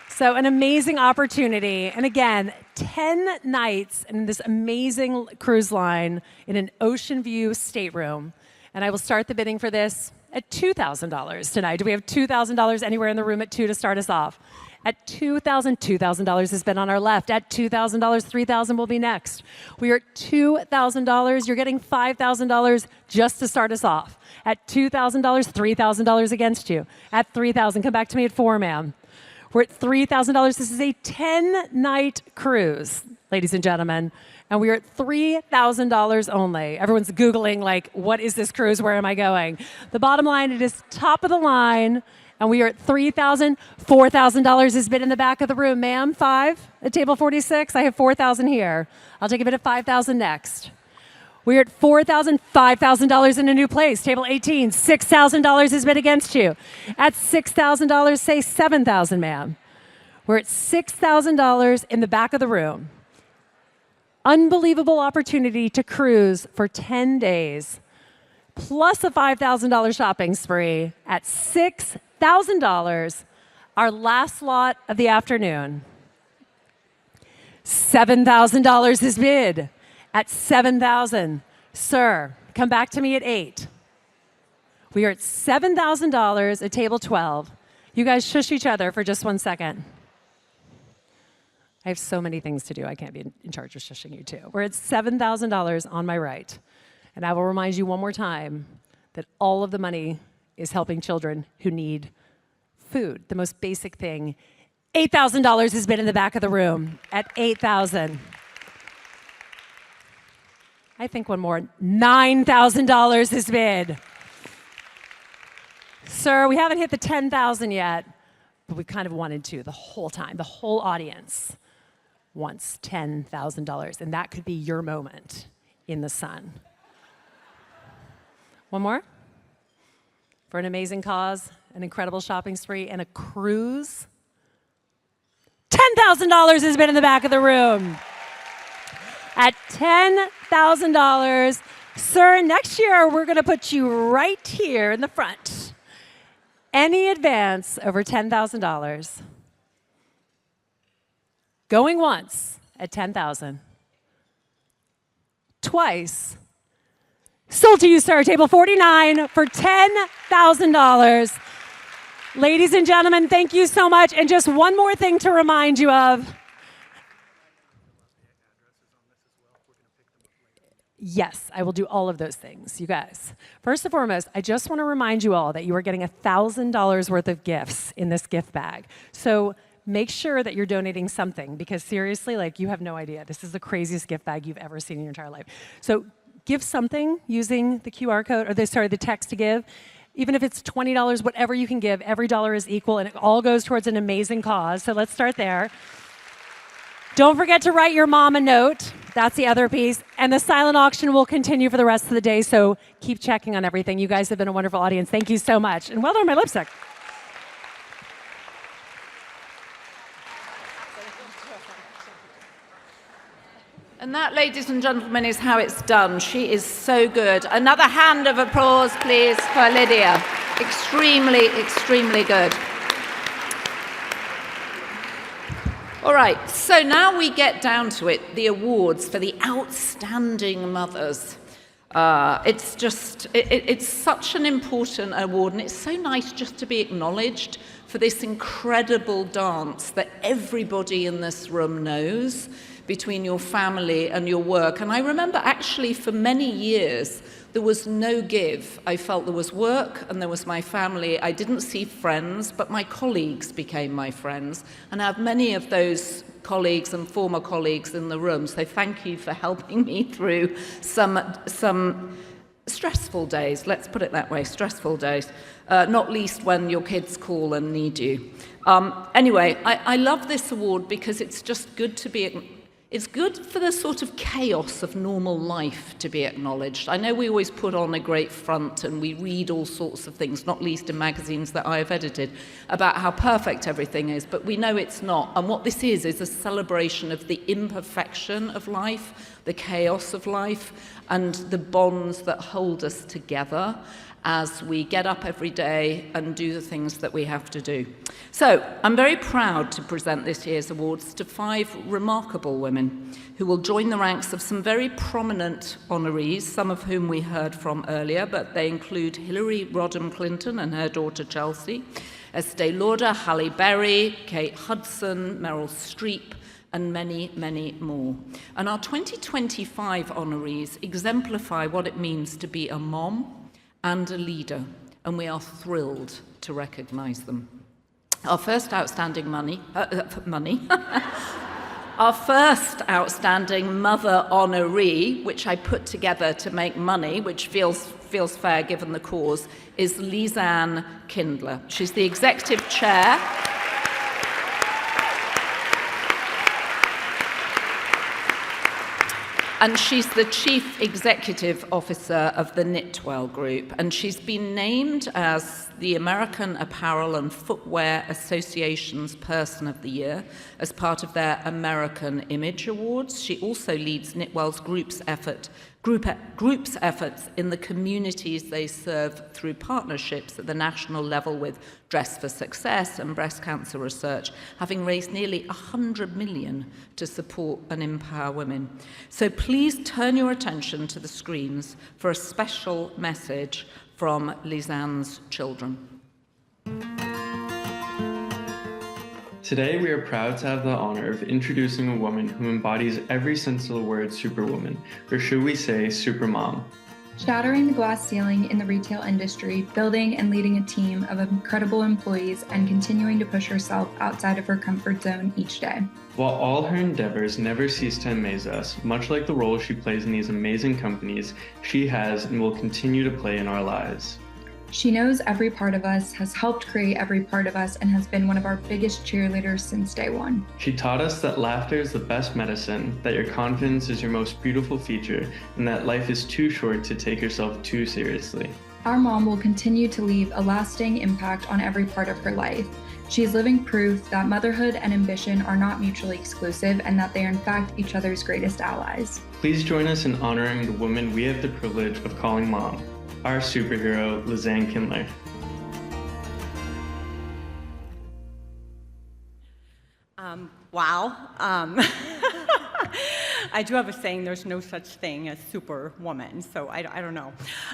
So an amazing opportunity. And again, 10 nights in this amazing cruise line in an ocean view stateroom. And I will start the bidding for this at $2,000 tonight. Do we have $2,000 anywhere in the room at 2 to start us off? At $2,000 has been on our left. At $2,000, $3,000 will be next. We are at $2,000. You're getting $5,000 just to start us off. At $2,000, $3,000 against you. At $3,000, come back to me at 4, ma'am. We're at $3,000. This is a 10-night cruise, ladies and gentlemen, and we are at $3,000 only. Everyone's Googling, like, what is this cruise? Where am I going? The bottom line, it is top of the line, and we are at $3,000. $4,000 has been in the back of the room. Ma'am, 5 at table 46. I have $4,000 here. I'll take a bid at $5,000 next. We're at $4,000, $5,000 in a new place, table 18. $6,000 has been against you. At $6,000, say $7,000, ma'am. We're at $6,000 in the back of the room. Unbelievable opportunity to cruise for 10 days, plus a $5,000 shopping spree at $6,000, our last lot of the afternoon. $7,000 is bid. At $7,000, sir, come back to me at 8. We are at $7,000 at table 12. You guys shush each other for just 1 second. I have so many things to do. I can't be in charge of shushing you too. We're at $7,000 on my right. And I will remind you one more time that all of the money is helping children who need food, the most basic thing. $8,000 has been in the back of the room at $8,000. I think one more. $9,000 is bid. Sir, we haven't hit the 10,000 yet, but we kind of wanted to the whole time. The whole audience wants $10,000, and that could be your moment in the sun. One more? For an amazing cause, an incredible shopping spree, and a cruise. $10,000 has been in the back of the room. At $10,000, sir, next year we're going to put you right here in the front. Any advance over $10,000. Going once at $10,000. Twice. Sold to you, sir, table 49 for $10,000. Ladies and gentlemen, thank you so much. And just one more thing to remind you of. Yes, I will do all of those things, you guys. First and foremost, I just want to remind you all that you are getting $1,000 worth of gifts in this gift bag. So make sure that you're donating something, because seriously, like, you have no idea. This is the craziest gift bag you've ever seen in your entire life. So give something using the QR code, or the text to give. Even if it's $20, whatever you can give, every dollar is equal, and it all goes towards an amazing cause. So let's start there. Don't forget to write your mom a note. That's the other piece. And the silent auction will continue for the rest of the day, so keep checking on everything. You guys have been a wonderful audience. Thank you so much. And well done, my lipstick. And that, ladies and gentlemen, is how it's done. She is so good. Another hand of applause, please, for Lydia. Extremely, extremely good. All right, so now we get down to it, the awards for the outstanding mothers. It's such an important award, and it's so nice just to be acknowledged for this incredible dance that everybody in this room knows between your family and your work. And I remember actually for many years, there was no give. I felt there was work and there was my family. I didn't see friends, but my colleagues became my friends. And I have many of those colleagues and former colleagues in the room. So thank you for helping me through some stressful days, let's put it that way, stressful days, not least when your kids call and need you. Anyway, I love this award because it's just good to be, it's good for the sort of chaos of normal life to be acknowledged. I know we always put on a great front and we read all sorts of things, not least in magazines that I have edited, about how perfect everything is, but we know it's not. And what this is a celebration of the imperfection of life, the chaos of life, and the bonds that hold us together as we get up every day and do the things that we have to do. So, I'm very proud to present this year's awards to 5 remarkable women who will join the ranks of some very prominent honorees, some of whom we heard from earlier, but they include Hillary Rodham Clinton and her daughter Chelsea, Estee Lauder, Halle Berry, Kate Hudson, Meryl Streep, and many, many more. And our 2025 honorees exemplify what it means to be a mom and a leader, and we are thrilled to recognise them. Our first outstanding our first outstanding mother honoree, which I put together to make money, which feels fair given the cause, is Lisanne Kindler. She's the executive chair. And she's the Chief Executive Officer of the Knitwell Group, and she's been named as the American Apparel and Footwear Association's Person of the Year as part of their American Image Awards. She also leads Knitwell's group's efforts in the communities they serve through partnerships at the national level with Dress for Success and breast cancer research, having raised nearly $100 million to support and empower women. So please turn your attention to the screens for a special message from Lisanne's children. Today, we are proud to have the honor of introducing a woman who embodies every sense of the word superwoman, or should we say supermom. Shattering the glass ceiling in the retail industry, building and leading a team of incredible employees, and continuing to push herself outside of her comfort zone each day. While all her endeavors never cease to amaze us, much like the role she plays in these amazing companies, she has and will continue to play in our lives. She knows every part of us, has helped create every part of us, and has been one of our biggest cheerleaders since day one. She taught us that laughter is the best medicine, that your confidence is your most beautiful feature, and that life is too short to take yourself too seriously. Our mom will continue to leave a lasting impact on every part of her life. She is living proof that motherhood and ambition are not mutually exclusive and that they are in fact each other's greatest allies. Please join us in honoring the woman we have the privilege of calling mom, our superhero, Lisanne Kindler. Wow. I do have a saying, there's no such thing as superwoman, so I don't know.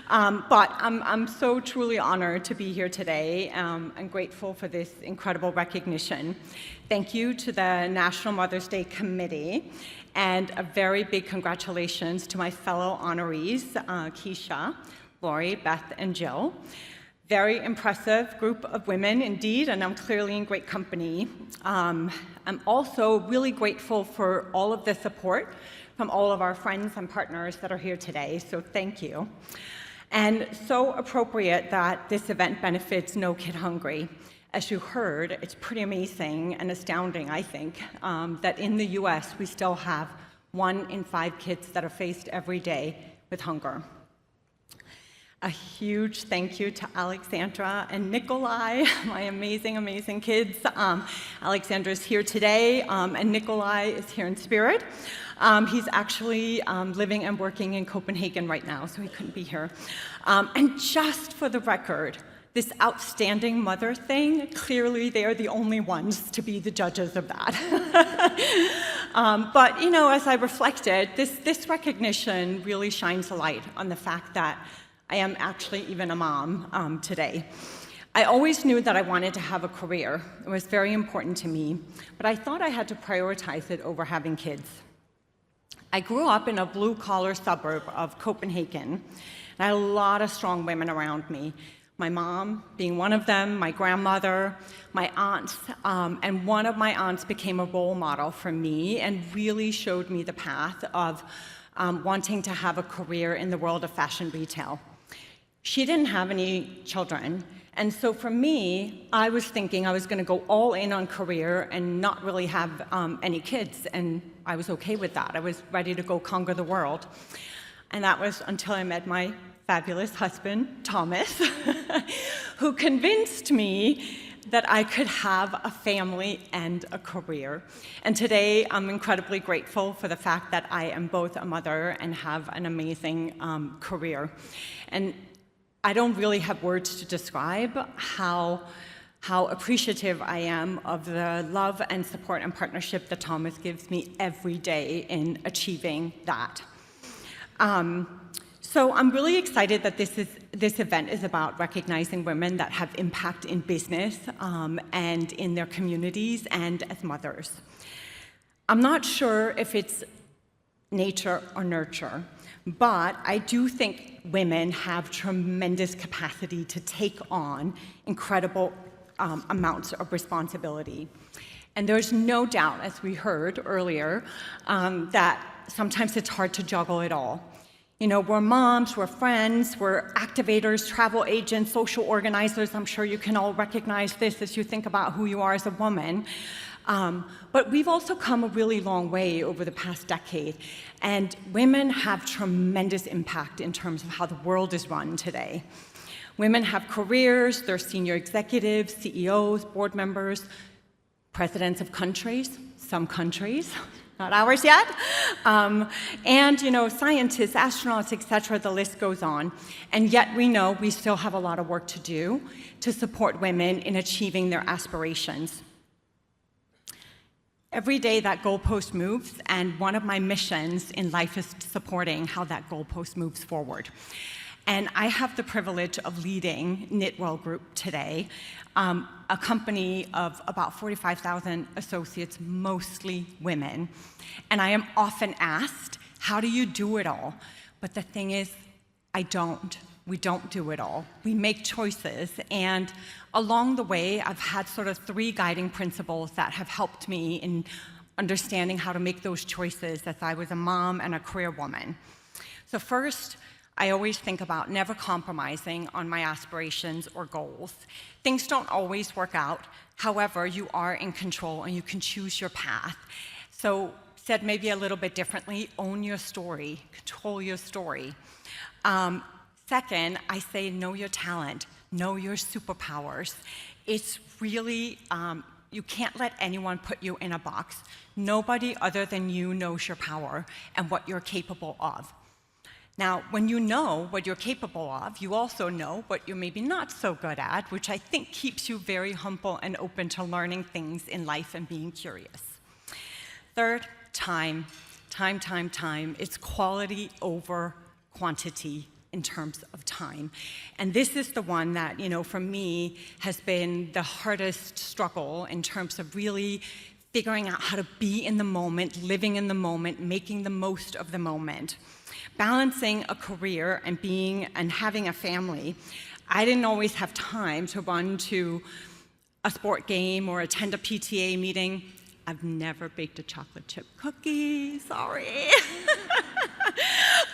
But I'm so truly honored to be here today and grateful for this incredible recognition. Thank you to the National Mother's Day Committee, and a very big congratulations to my fellow honorees, Keisha, Lori, Beth, and Jill. Very impressive group of women indeed, and I'm clearly in great company. I'm also really grateful for all of the support from all of our friends and partners that are here today, so thank you. And so appropriate that this event benefits No Kid Hungry. As you heard, it's pretty amazing and astounding, I think, that in the US we still have 1 in 5 kids that are faced every day with hunger. A huge thank you to Alexandra and Nikolai, my amazing, amazing kids. Alexandra's here today, and Nikolai is here in spirit. He's actually living and working in Copenhagen right now, so he couldn't be here. And just for the record, this outstanding mother thing, clearly they're the only ones to be the judges of that. But, you know, as I reflected, this recognition really shines a light on the fact that I am actually even a mom today. I always knew that I wanted to have a career. It was very important to me, but I thought I had to prioritize it over having kids. I grew up in a blue-collar suburb of Copenhagen, and I had a lot of strong women around me. My mom being one of them, my grandmother, my aunts, and one of my aunts became a role model for me and really showed me the path of wanting to have a career in the world of fashion retail. She didn't have any children, and so for me, I was thinking I was going to go all in on career and not really have any kids, and I was okay with that. I was ready to go conquer the world. And that was until I met my fabulous husband, Thomas, who convinced me that I could have a family and a career. And today, I'm incredibly grateful for the fact that I am both a mother and have an amazing career. And I don't really have words to describe how appreciative I am of the love and support and partnership that Thomas gives me every day in achieving that. So I'm really excited that this event is about recognizing women that have impact in business and in their communities and as mothers. I'm not sure if it's nature or nurture, but I do think women have tremendous capacity to take on incredible amounts of responsibility. And there's no doubt, as we heard earlier, that sometimes it's hard to juggle it all. You know, we're moms, we're friends, we're activators, travel agents, social organizers. I'm sure you can all recognize this as you think about who you are as a woman. But we've also come a really long way over the past decade, and women have tremendous impact in terms of how the world is run today. Women have careers, they're senior executives, CEOs, board members, presidents of countries, some countries, not ours yet, and you know, scientists, astronauts, etc., the list goes on. And yet we know we still have a lot of work to do to support women in achieving their aspirations. Every day that goalpost moves, and one of my missions in life is supporting how that goalpost moves forward. And I have the privilege of leading Knitwell Group today, a company of about 45,000 associates, mostly women. And I am often asked, how do you do it all? But the thing is, I don't. We don't do it all. We make choices, and along the way, I've had sort of 3 guiding principles that have helped me in understanding how to make those choices as I was a mom and a career woman. So first, I always think about never compromising on my aspirations or goals. Things don't always work out. However, you are in control and you can choose your path. So said maybe a little bit differently, own your story, control your story. Second, I say know your talent, know your superpowers. It's really, you can't let anyone put you in a box. Nobody other than you knows your power and what you're capable of. Now, when you know what you're capable of, you also know what you're maybe not so good at, which I think keeps you very humble and open to learning things in life and being curious. Third, time. Time. It's quality over quantity in terms of time. And this is the one that, you know, for me has been the hardest struggle in terms of really figuring out how to be in the moment, living in the moment, making the most of the moment. Balancing a career and having a family, I didn't always have time to run to a sport game or attend a PTA meeting. I've never baked a chocolate chip cookie, sorry.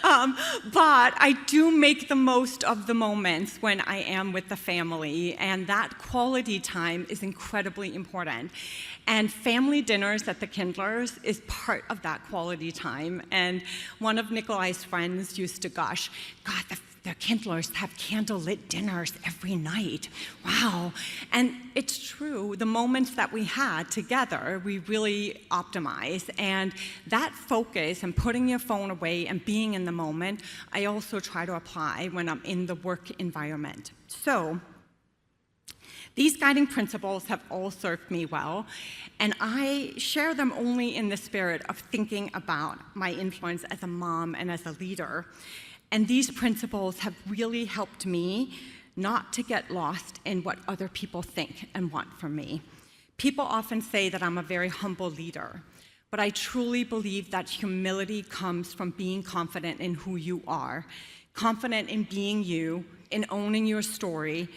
But I do make the most of the moments when I am with the family, and that quality time is incredibly important. And family dinners at the Kindlers is part of that quality time. And one of Nikolai's friends used to gush, God, their kindlers have candlelit dinners every night. Wow. And it's true, the moments that we had together, we really optimize. And that focus and putting your phone away and being in the moment, I also try to apply when I'm in the work environment. So, these guiding principles have all served me well, and I share them only in the spirit of thinking about my influence as a mom and as a leader. And these principles have really helped me not to get lost in what other people think and want from me. People often say that I'm a very humble leader, but I truly believe that humility comes from being confident in who you are, confident in being you, in owning your story.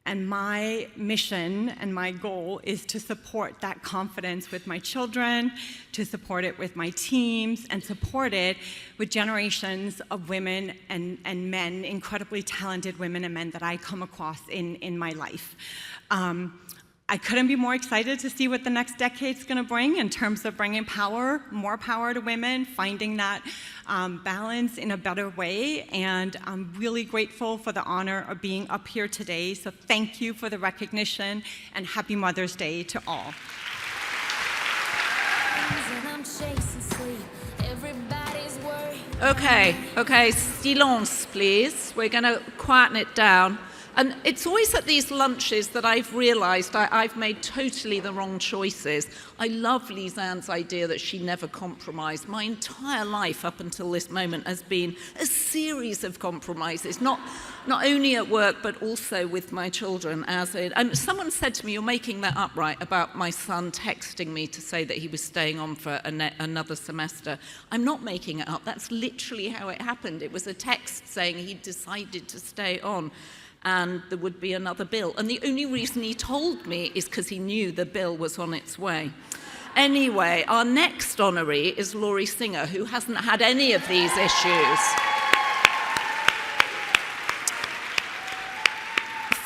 And my mission and my goal is to support that confidence with my children, to support it with my teams, and support it with generations of women and men, incredibly talented women and men that I come across in my life. I couldn't be more excited to see what the next decade's going to bring in terms of bringing power, more power to women, finding that balance in a better way. And I'm really grateful for the honor of being up here today. So thank you for the recognition, and happy Mother's Day to all. Okay, silence, please. We're going to quieten it down. And it's always at these lunches that I've realized I've made totally the wrong choices. I love Lisanne's idea that she never compromised. My entire life up until this moment has been a series of compromises, not only at work, but also with my children. And someone said to me, you're making that up, right, about my son texting me to say that he was staying on for another semester. I'm not making it up. That's literally how it happened. It was a text saying he decided to stay on, and there would be another bill. And the only reason he told me is because he knew the bill was on its way. Anyway, our next honoree is Laurie Singer, who hasn't had any of these issues.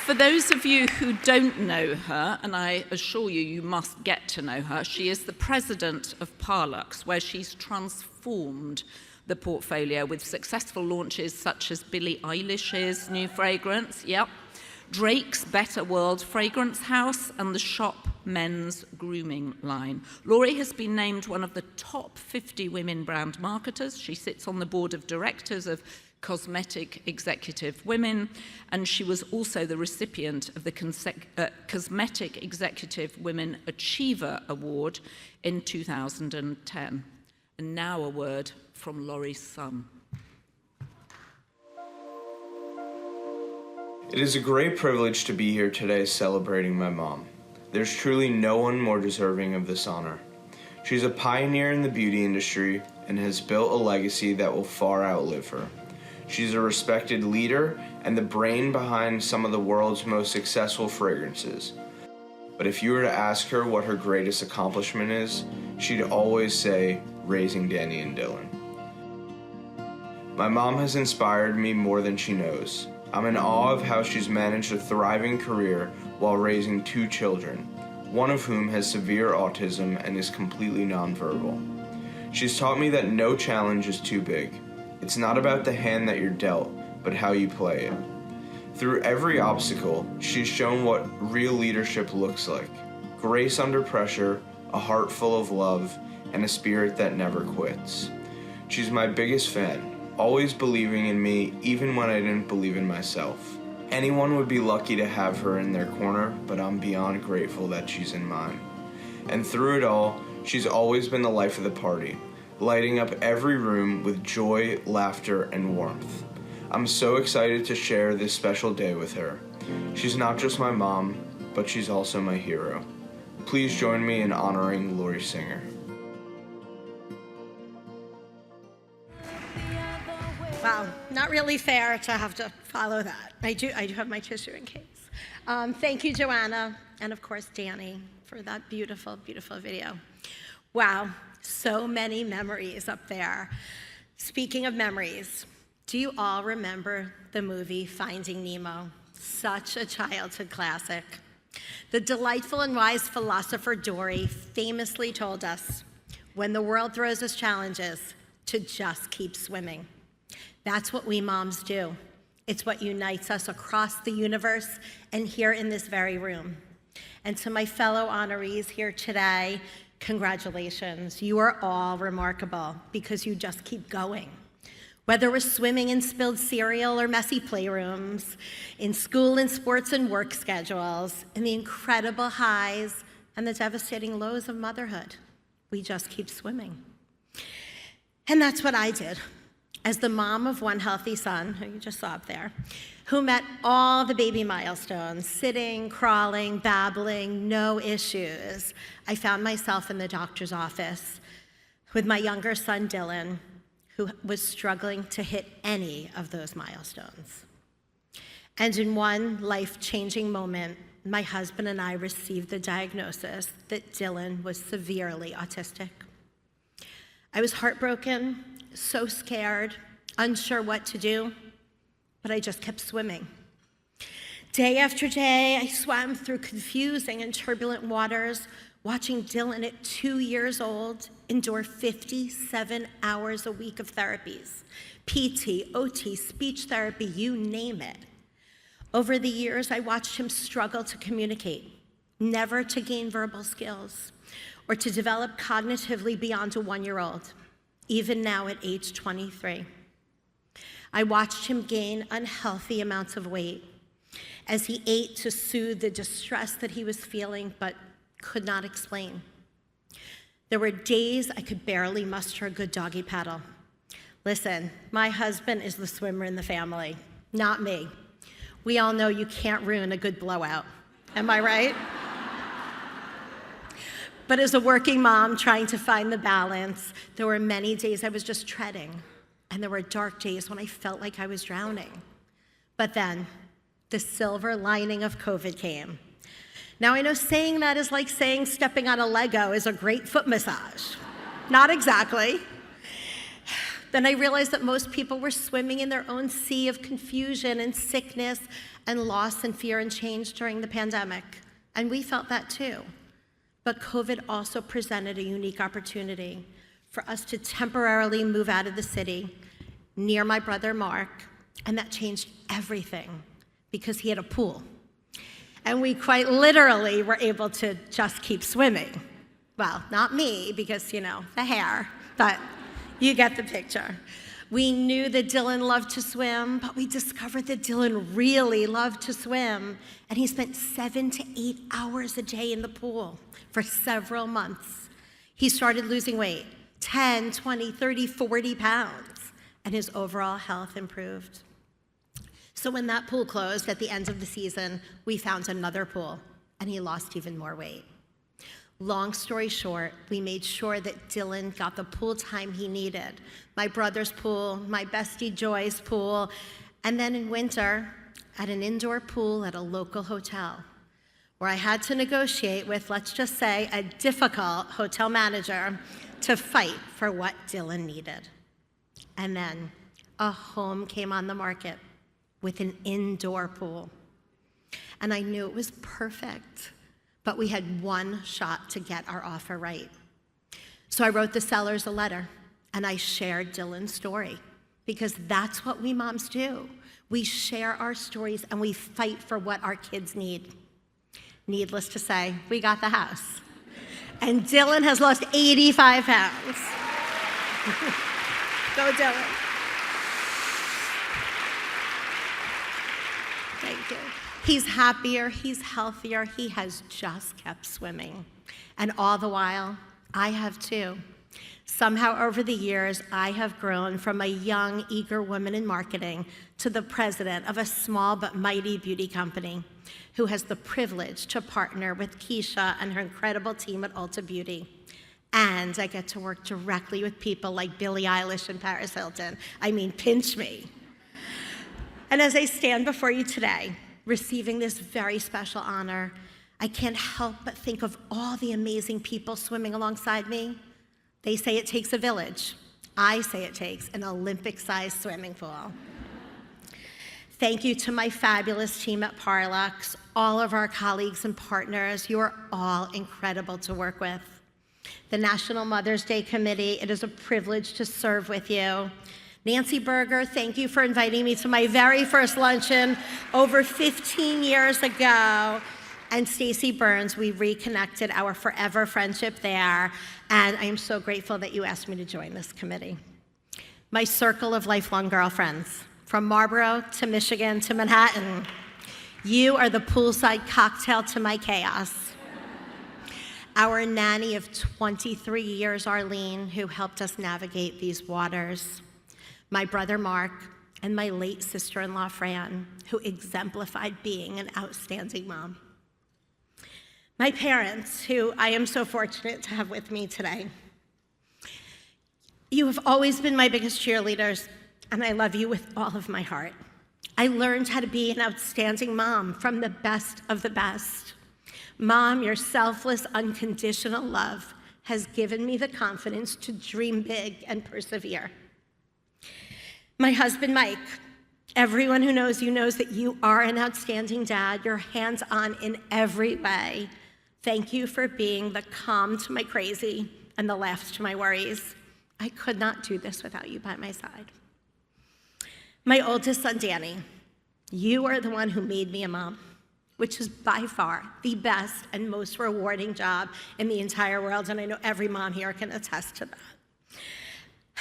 For those of you who don't know her, and I assure you, you must get to know her, she is the president of Parlux, where she's transformed the portfolio with successful launches such as Billie Eilish's new fragrance, Drake's Better World Fragrance House, and the Shop men's grooming line. Laurie has been named one of the top 50 women brand marketers. She sits on the board of directors of Cosmetic Executive Women, and she was also the recipient of the Cosmetic Executive Women Achiever Award in 2010. And now a word from Laurie's son. It is a great privilege to be here today celebrating my mom. There's truly no one more deserving of this honor. She's a pioneer in the beauty industry and has built a legacy that will far outlive her. She's a respected leader and the brain behind some of the world's most successful fragrances. But if you were to ask her what her greatest accomplishment is, she'd always say, raising Danny and Dylan. My mom has inspired me more than she knows. I'm in awe of how she's managed a thriving career while raising 2 children, one of whom has severe autism and is completely nonverbal. She's taught me that no challenge is too big. It's not about the hand that you're dealt, but how you play it. Through every obstacle, she's shown what real leadership looks like. Grace under pressure, a heart full of love, and a spirit that never quits. She's my biggest fan, always believing in me even when I didn't believe in myself. Anyone would be lucky to have her in their corner, but I'm beyond grateful that she's in mine. And through it all, she's always been the life of the party, lighting up every room with joy, laughter, and warmth. I'm so excited to share this special day with her. She's not just my mom, but she's also my hero. Please join me in honoring Laurie Singer. Wow, not really fair to have to follow that. I do have my tissue in case. Thank you, Joanna, and of course, Danny, for that beautiful, beautiful video. Wow, so many memories up there. Speaking of memories, do you all remember the movie Finding Nemo? Such a childhood classic. The delightful and wise philosopher Dory famously told us, when the world throws us challenges, to just keep swimming. That's what we moms do. It's what unites us across the universe and here in this very room. And to my fellow honorees here today, congratulations. You are all remarkable because you just keep going. Whether we're swimming in spilled cereal or messy playrooms, in school and sports and work schedules, in the incredible highs and the devastating lows of motherhood, we just keep swimming. And that's what I did. As the mom of one healthy son, who you just saw up there, who met all the baby milestones, sitting, crawling, babbling, no issues, I found myself in the doctor's office with my younger son, Dylan, who was struggling to hit any of those milestones. And in one life-changing moment, my husband and I received the diagnosis that Dylan was severely autistic. I was heartbroken, so scared, unsure what to do, but I just kept swimming. Day after day, I swam through confusing and turbulent waters, watching Dylan at 2 years old endure 57 hours a week of therapies, PT, OT, speech therapy, you name it. Over the years, I watched him struggle to communicate, never to gain verbal skills, or to develop cognitively beyond a 1-year-old, even now at age 23. I watched him gain unhealthy amounts of weight as he ate to soothe the distress that he was feeling but could not explain. There were days I could barely muster a good doggy paddle. Listen, my husband is the swimmer in the family, not me. We all know you can't ruin a good blowout. Am I right? But as a working mom trying to find the balance, there were many days I was just treading, and there were dark days when I felt like I was drowning. But then, the silver lining of COVID came. Now I know saying that is like saying stepping on a Lego is a great foot massage. Not exactly. Then I realized that most people were swimming in their own sea of confusion and sickness and loss and fear and change during the pandemic. And we felt that too. But COVID also presented a unique opportunity for us to temporarily move out of the city near my brother Mark, and that changed everything because he had a pool. And we quite literally were able to just keep swimming. Well, not me, because, you know, the hair, but you get the picture. We knew that Dylan loved to swim, but we discovered that Dylan really loved to swim, and he spent 7 to 8 hours a day in the pool for several months. He started losing weight, 10, 20, 30, 40 pounds, and his overall health improved. So when that pool closed at the end of the season, we found another pool, and he lost even more weight. Long story short, we made sure that Dylan got the pool time he needed. My brother's pool, my bestie Joy's pool, and then in winter, at an indoor pool at a local hotel, where I had to negotiate with, let's just say, a difficult hotel manager to fight for what Dylan needed. And then a home came on the market with an indoor pool. And I knew it was perfect, but we had one shot to get our offer right. So I wrote the sellers a letter, and I shared Dylan's story, because that's what we moms do. We share our stories, and we fight for what our kids need. Needless to say, we got the house. And Dylan has lost 85 pounds. Go, Dylan. Thank you. He's happier, he's healthier, he has just kept swimming. And all the while, I have too. Somehow over the years, I have grown from a young, eager woman in marketing to the president of a small but mighty beauty company who has the privilege to partner with Keisha and her incredible team at Ulta Beauty. And I get to work directly with people like Billie Eilish and Paris Hilton. I mean, pinch me. And as I stand before you today, receiving this very special honor, I can't help but think of all the amazing people swimming alongside me. They say it takes a village. I say it takes an Olympic-sized swimming pool. Thank you to my fabulous team at Parlux, all of our colleagues and partners. You are all incredible to work with. The National Mother's Day Committee, it is a privilege to serve with you. Nancy Berger, thank you for inviting me to my very first luncheon over 15 years ago. And Stacy Burns, we reconnected our forever friendship there, and I am so grateful that you asked me to join this committee. My circle of lifelong girlfriends, from Marlboro to Michigan to Manhattan, you are the poolside cocktail to my chaos. Our nanny of 23 years, Arlene, who helped us navigate these waters. My brother Mark, and my late sister-in-law Fran, who exemplified being an outstanding mom. My parents, who I am so fortunate to have with me today. You have always been my biggest cheerleaders, and I love you with all of my heart. I learned how to be an outstanding mom from the best of the best. Mom, your selfless, unconditional love has given me the confidence to dream big and persevere. My husband, Mike, everyone who knows you knows that you are an outstanding dad. You're hands-on in every way. Thank you for being the calm to my crazy and the laugh to my worries. I could not do this without you by my side. My oldest son, Danny, you are the one who made me a mom, which is by far the best and most rewarding job in the entire world, and I know every mom here can attest to that.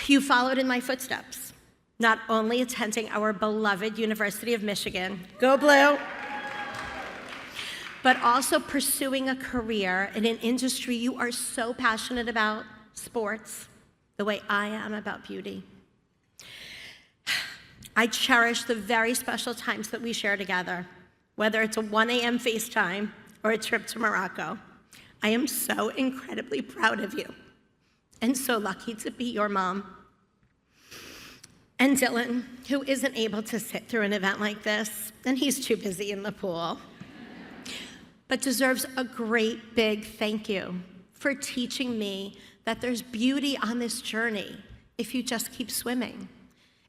You followed in my footsteps, not only attending our beloved University of Michigan, go Blue, but also pursuing a career in an industry you are so passionate about, sports, the way I am about beauty. I cherish the very special times that we share together, whether it's a 1 a.m. FaceTime or a trip to Morocco. I am so incredibly proud of you and so lucky to be your mom. And Dylan, who isn't able to sit through an event like this, and he's too busy in the pool, but deserves a great big thank you for teaching me that there's beauty on this journey if you just keep swimming.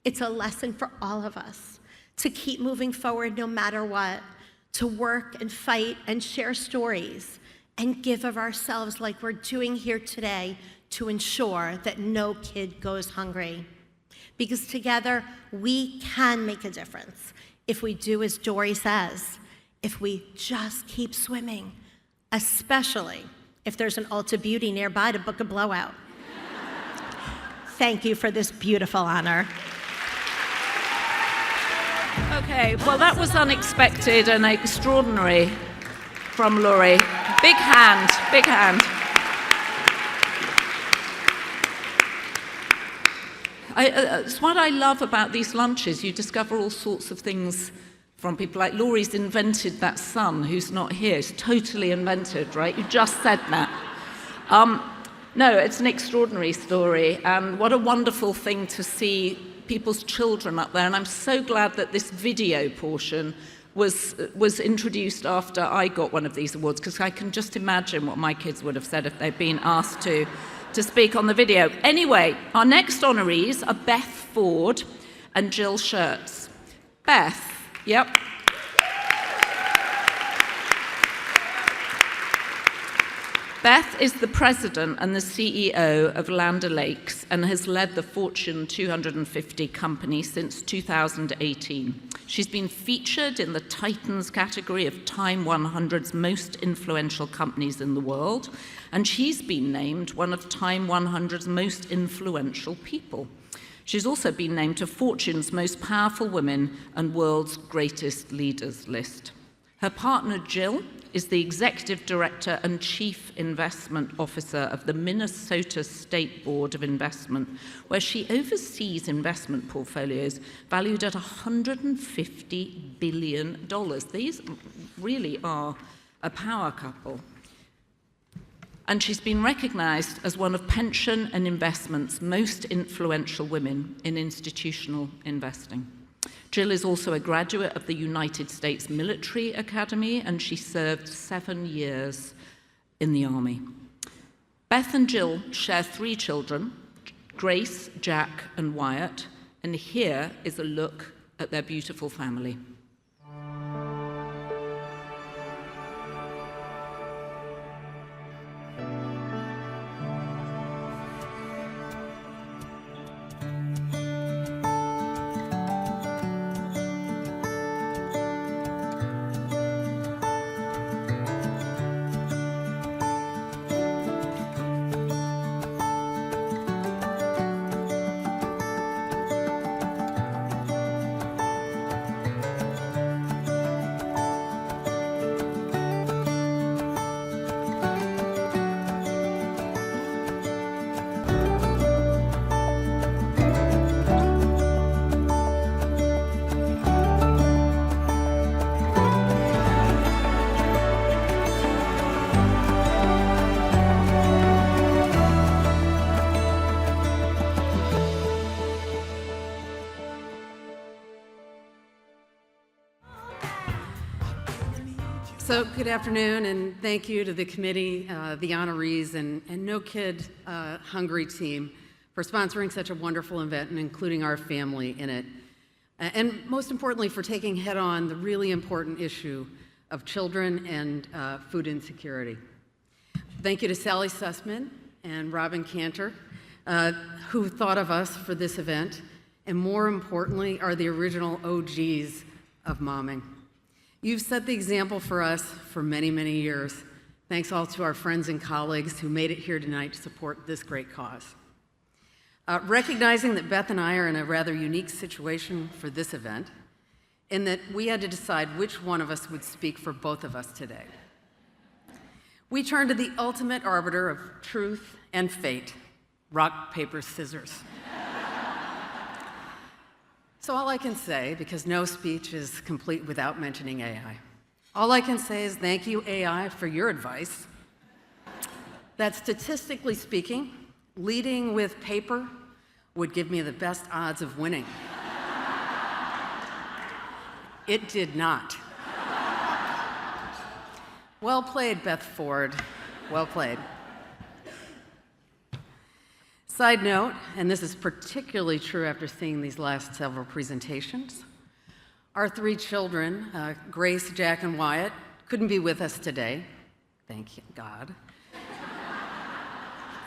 It's a lesson for all of us to keep moving forward no matter what, to work and fight and share stories and give of ourselves like we're doing here today to ensure that no kid goes hungry. Because together, we can make a difference if we do as Dory says, if we just keep swimming, especially if there's an Ulta Beauty nearby to book a blowout. Thank you for this beautiful honor. Okay, well, that was unexpected and extraordinary from Laurie. Big hand, big hand. It's what I love about these lunches. You discover all sorts of things from people. Like Laurie's invented that son who's not here. It's totally invented, right? You just said that. No, it's an extraordinary story, and what a wonderful thing to see people's children up there. And I'm so glad that this video portion was introduced after I got one of these awards, because I can just imagine what my kids would have said if they'd been asked to speak on the video. Anyway, our next honorees are Beth Ford and Jill Schertz. Beth, yep. Beth is the president and the CEO of Land O'Lakes and has led the Fortune 250 company since 2018. She's been featured in the Titans category of Time 100's most influential companies in the world, and she's been named one of Time 100's most influential people. She's also been named to Fortune's most powerful women and world's greatest leaders list. Her partner, Jill, is the executive director and chief investment officer of the Minnesota State Board of Investment, where she oversees investment portfolios valued at $150 billion. These really are a power couple. And she's been recognized as one of Pension and Investment's most influential women in institutional investing. Jill is also a graduate of the United States Military Academy, and she served 7 years in the Army. Beth and Jill share 3 children, Grace, Jack, and Wyatt, and here is a look at their beautiful family. So good afternoon, and thank you to the committee, the honorees, and No Kid Hungry team for sponsoring such a wonderful event and including our family in it. And most importantly, for taking head on the really important issue of children and food insecurity. Thank you to Sally Sussman and Robin Cantor, who thought of us for this event, and more importantly, are the original OGs of momming. You've set the example for us for many, many years. Thanks all to our friends and colleagues who made it here tonight to support this great cause. Recognizing that Beth and I are in a rather unique situation for this event, in that we had to decide which one of us would speak for both of us today. We turned to the ultimate arbiter of truth and fate, rock, paper, scissors. So all I can say, because no speech is complete without mentioning AI, all I can say is thank you, AI, for your advice that statistically speaking, leading with paper would give me the best odds of winning. It did not. Well played, Beth Ford. Well played. Side note, and this is particularly true after seeing these last several presentations, our three children, Grace, Jack, and Wyatt, couldn't be with us today, thank God,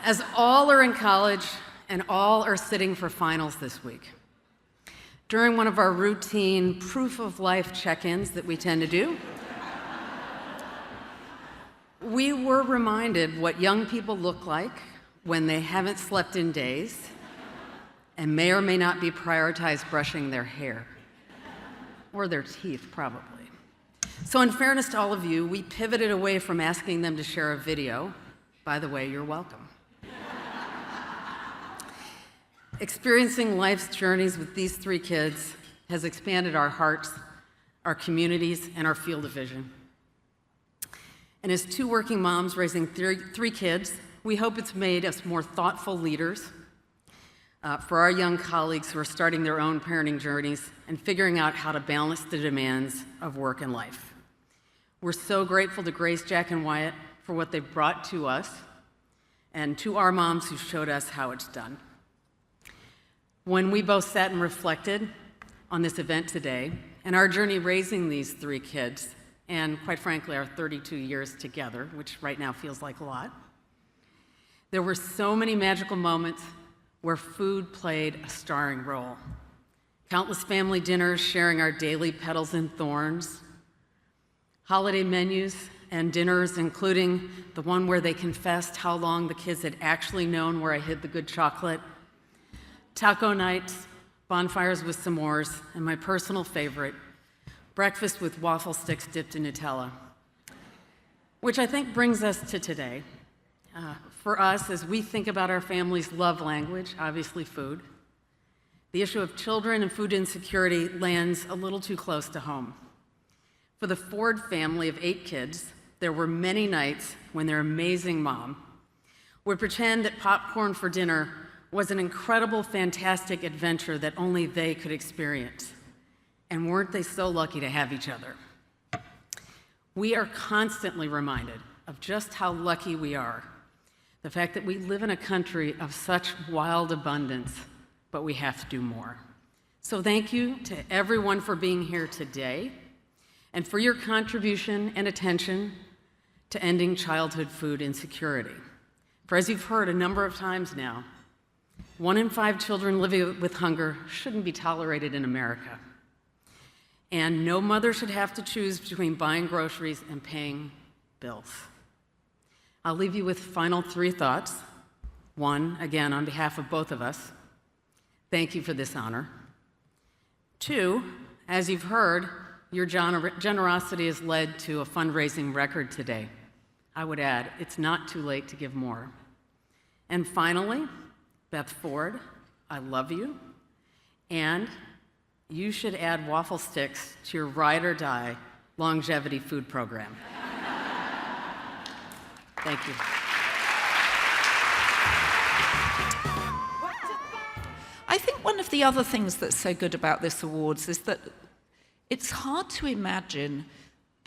as all are in college and all are sitting for finals this week. During one of our routine proof of life check-ins that we tend to do, we were reminded what young people look like when they haven't slept in days and may or may not be prioritized brushing their hair, or their teeth, probably. So in fairness to all of you, we pivoted away from asking them to share a video. By the way, you're welcome. Experiencing life's journeys with these three kids has expanded our hearts, our communities, and our field of vision. And as two working moms raising three kids, we hope it's made us more thoughtful leaders for our young colleagues who are starting their own parenting journeys and figuring out how to balance the demands of work and life. We're so grateful to Grace, Jack, and Wyatt for what they've brought to us and to our moms who showed us how it's done. When we both sat and reflected on this event today and our journey raising these three kids, and quite frankly, our 32 years together, which right now feels like a lot, there were so many magical moments where food played a starring role. Countless family dinners sharing our daily petals and thorns, holiday menus and dinners, including the one where they confessed how long the kids had actually known where I hid the good chocolate, taco nights, bonfires with s'mores, and my personal favorite, breakfast with waffle sticks dipped in Nutella. Which I think brings us to today. For us, as we think about our family's love language, obviously food, the issue of children and food insecurity lands a little too close to home. For the Ford family of 8 kids, there were many nights when their amazing mom would pretend that popcorn for dinner was an incredible, fantastic adventure that only they could experience. And weren't they so lucky to have each other? We are constantly reminded of just how lucky we are. The fact that we live in a country of such wild abundance, but we have to do more. So thank you to everyone for being here today and for your contribution and attention to ending childhood food insecurity. For as you've heard a number of times now, 1 in 5 children living with hunger shouldn't be tolerated in America. And no mother should have to choose between buying groceries and paying bills. I'll leave you with final 3 thoughts. 1, again, on behalf of both of us, thank you for this honor. 2, as you've heard, your generosity has led to a fundraising record today. I would add, it's not too late to give more. And finally, Beth Ford, I love you, and you should add waffle sticks to your ride or die longevity food program. Thank you. I think one of the other things that's so good about this awards is that it's hard to imagine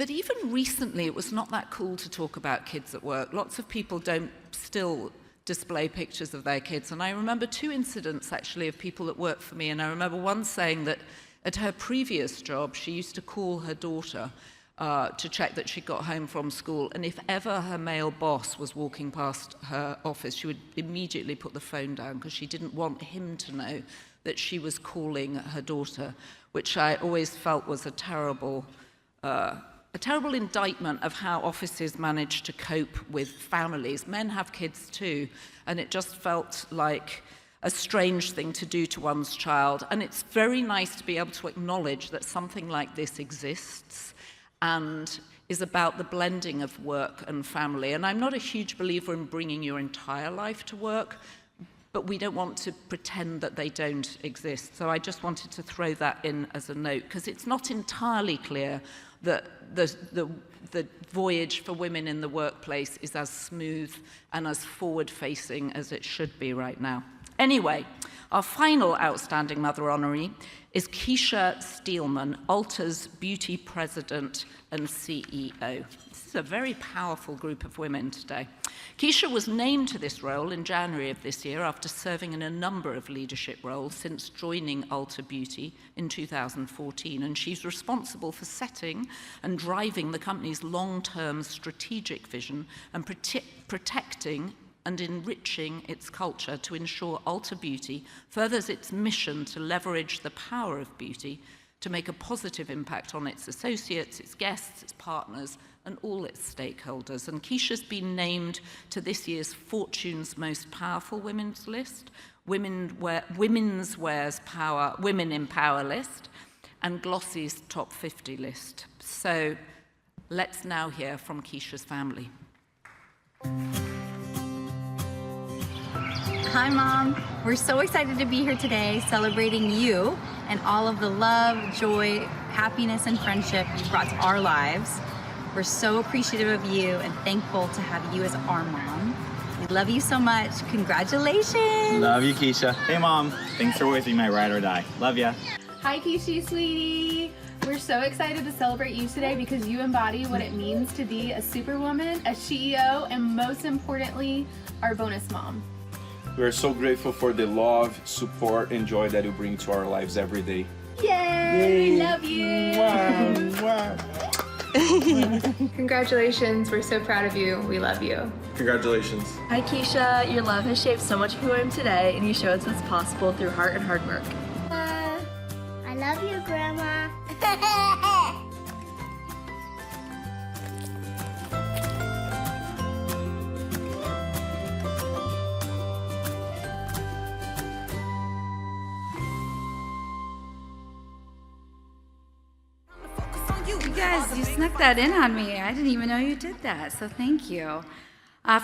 But even recently, it was not that cool to talk about kids at work. Lots of people don't still display pictures of their kids. And I remember 2 incidents, actually, of people that worked for me. And I remember one saying that at her previous job, she used to call her daughter to check that she got home from school. And if ever her male boss was walking past her office, she would immediately put the phone down because she didn't want him to know that she was calling her daughter, which I always felt was a terrible indictment of how offices manage to cope with families. Men have kids too, and it just felt like a strange thing to do to one's child. And it's very nice to be able to acknowledge that something like this exists and is about the blending of work and family. And I'm not a huge believer in bringing your entire life to work, but we don't want to pretend that they don't exist. So I just wanted to throw that in as a note, because it's not entirely clear that the voyage for women in the workplace is as smooth and as forward-facing as it should be right now. Anyway, our final outstanding mother honoree is Keisha Steelman, Ulta's beauty president and CEO. This is a very powerful group of women today. Keisha was named to this role in January of this year after serving in a number of leadership roles since joining Ulta Beauty in 2014, and she's responsible for setting and driving the company's long-term strategic vision and protecting and enriching its culture to ensure Ulta Beauty furthers its mission to leverage the power of beauty to make a positive impact on its associates, its guests, its partners, and all its stakeholders. And Keisha's been named to this year's Fortune's Most Powerful Women's list, Women in Power list, and Glossy's Top 50 list. So let's now hear from Keisha's family. Hi, Mom. We're so excited to be here today celebrating you and all of the love, joy, happiness, and friendship you brought to our lives. We're so appreciative of you and thankful to have you as our mom. We love you so much. Congratulations. Love you, Keisha. Hey, Mom. Thanks for always being my ride or die. Love ya. Hi, Keisha, sweetie. We're so excited to celebrate you today because you embody what it means to be a superwoman, a CEO, and most importantly, our bonus mom. We're so grateful for the love, support, and joy that you bring to our lives every day. Yay! We love you! Wow. Congratulations, we're so proud of you. We love you. Congratulations. Hi, Keisha. Your love has shaped so much of who I am today, and you show us what's possible through heart and hard work. I love you, Grandma. You guys, you snuck that in on me. I didn't even know you did that, so thank you.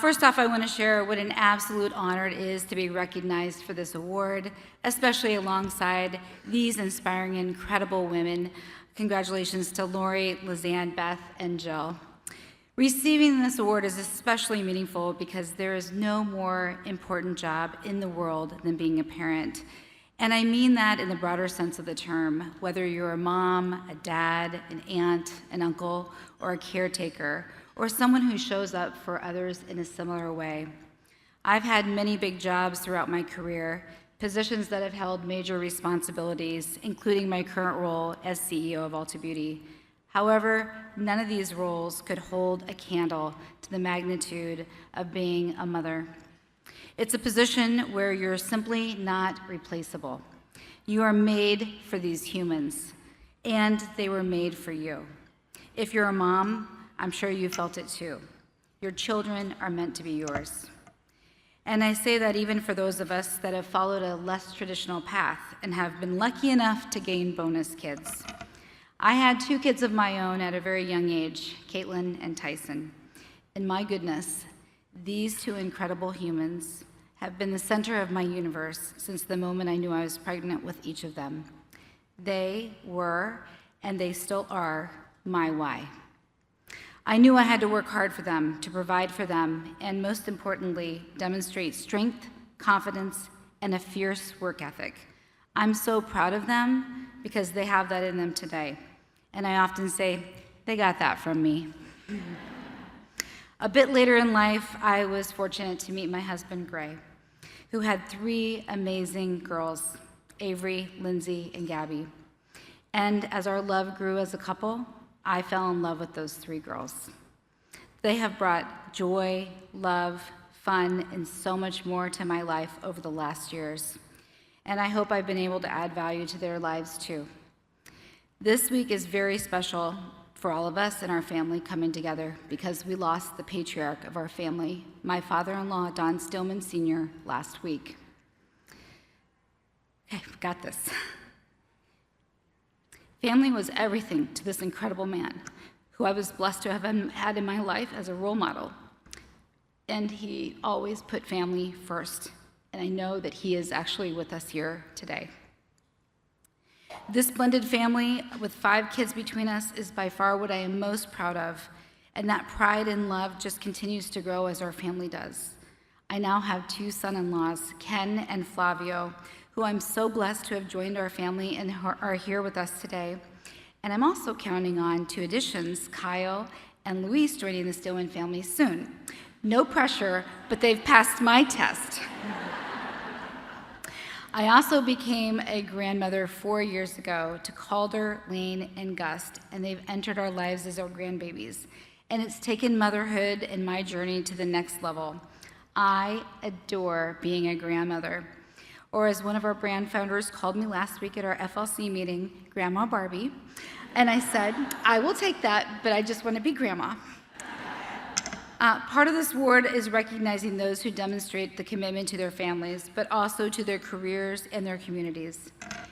First off, I want to share what an absolute honor it is to be recognized for this award, especially alongside these inspiring, incredible women. Congratulations to Lori, Lizanne, Beth, and Jill. Receiving this award is especially meaningful because there is no more important job in the world than being a parent. And I mean that in the broader sense of the term, whether you're a mom, a dad, an aunt, an uncle, or a caretaker, or someone who shows up for others in a similar way. I've had many big jobs throughout my career, positions that have held major responsibilities, including my current role as CEO of Ulta Beauty. However, none of these roles could hold a candle to the magnitude of being a mother. It's a position where you're simply not replaceable. You are made for these humans, and they were made for you. If you're a mom, I'm sure you felt it too. Your children are meant to be yours. And I say that even for those of us that have followed a less traditional path and have been lucky enough to gain bonus kids. I had 2 kids of my own at a very young age, Caitlin and Tyson. And my goodness, these 2 incredible humans have been the center of my universe since the moment I knew I was pregnant with each of them. They were, and they still are, my why. I knew I had to work hard for them, to provide for them, and most importantly, demonstrate strength, confidence, and a fierce work ethic. I'm so proud of them because they have that in them today. And I often say, They got that from me. A bit later in life, I was fortunate to meet my husband, Gray, who had 3 amazing girls, Avery, Lindsay, and Gabby. And as our love grew as a couple, I fell in love with those 3 girls. They have brought joy, love, fun, and so much more to my life over the last years. And I hope I've been able to add value to their lives too. This week is very special for all of us and our family coming together because we lost the patriarch of our family, my father-in-law, Don Stillman Sr., last week. Okay, got this. Family was everything to this incredible man who I was blessed to have had in my life as a role model. And he always put family first. And I know that he is actually with us here today. This blended family with 5 kids between us is by far what I am most proud of. And that pride and love just continues to grow as our family does. I now have 2 son-in-laws, Ken and Flavio, who I'm so blessed to have joined our family and are here with us today. And I'm also counting on 2 additions, Kyle and Luis, joining the Stillman family soon. No pressure, but they've passed my test. I also became a grandmother 4 years ago to Calder, Lane, and Gust, and they've entered our lives as our grandbabies. And it's taken motherhood and my journey to the next level. I adore being a grandmother. Or as one of our brand founders called me last week at our FLC meeting, Grandma Barbie. And I said, I will take that, but I just want to be grandma. Part of this award is recognizing those who demonstrate the commitment to their families, but also to their careers and their communities.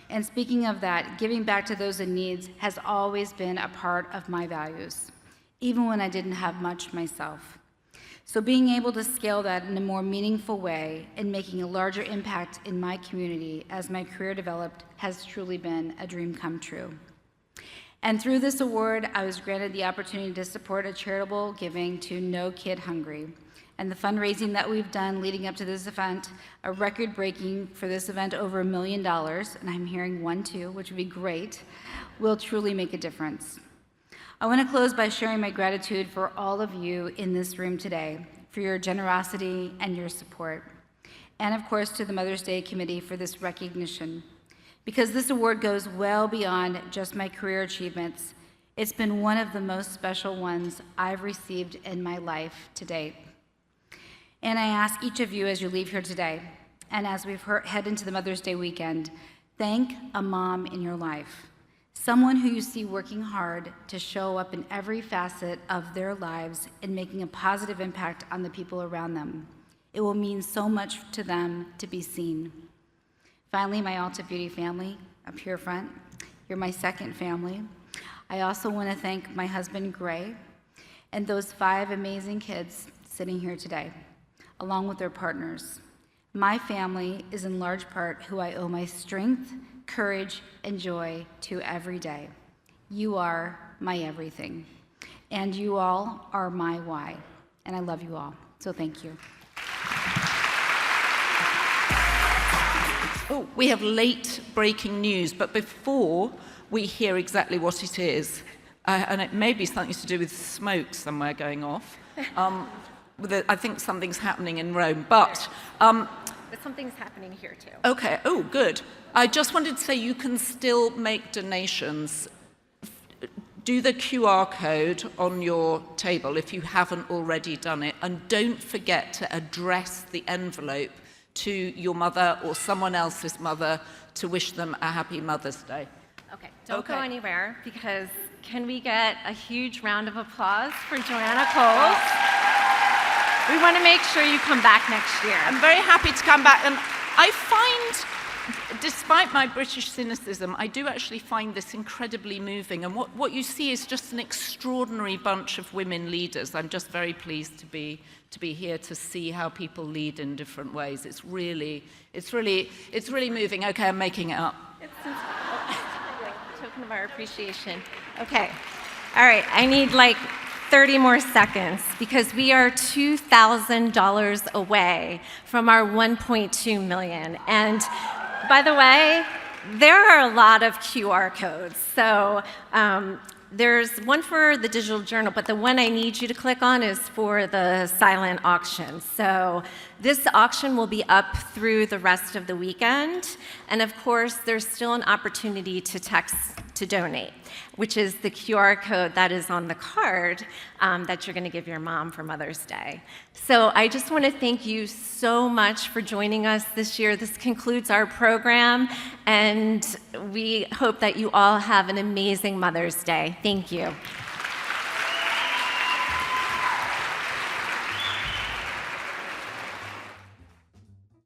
And speaking of that, giving back to those in need has always been a part of my values, even when I didn't have much myself. So being able to scale that in a more meaningful way and making a larger impact in my community as my career developed has truly been a dream come true. And through this award, I was granted the opportunity to support a charitable giving to No Kid Hungry. And the fundraising that we've done leading up to this event, a record-breaking for this event, over $1 million, and I'm hearing 1, 2, which would be great, will truly make a difference. I want to close by sharing my gratitude for all of you in this room today, for your generosity and your support. And of course, to the Mother's Day Committee for this recognition. Because this award goes well beyond just my career achievements, it's been one of the most special ones I've received in my life to date. And I ask each of you as you leave here today, and as we head into the Mother's Day weekend, thank a mom in your life, someone who you see working hard to show up in every facet of their lives and making a positive impact on the people around them. It will mean so much to them to be seen. Finally, my Ulta Beauty family up here front, you're my second family. I also want to thank my husband, Gray, and those 5 amazing kids sitting here today, along with their partners. My family is in large part who I owe my strength, courage, and joy to every day. You are my everything, and you all are my why, and I love you all, so thank you. Oh, we have late breaking news, but before we hear exactly what it is, and it may be something to do with smoke somewhere going off, I think something's happening in Rome, but something's happening here too. Okay, oh, good. I just wanted to say you can still make donations. Do the QR code on your table if you haven't already done it, and don't forget to address the envelope to your mother or someone else's mother to wish them a happy Mother's Day. Okay, don't go anywhere, because can we get a huge round of applause for Joanna Coles? We want to make sure you come back next year. I'm very happy to come back, and I find, despite my British cynicism, I do actually find this incredibly moving, and what you see is just an extraordinary bunch of women leaders. I'm just very pleased to be here to see how people lead in different ways. It's really moving. Okay, I'm making it up. It's a token of our appreciation. Okay, all right, I need like 30 more seconds, because we are $2,000 away from our 1.2 million. And by the way, there are a lot of QR codes. So There's one for the digital journal, but the one I need you to click on is for the silent auction. So this auction will be up through the rest of the weekend. And of course, there's still an opportunity to text to donate, which is the QR code that is on the card that you're going to give your mom for Mother's Day. So I just want to thank you so much for joining us this year. This concludes our program, and we hope that you all have an amazing Mother's Day. Thank you.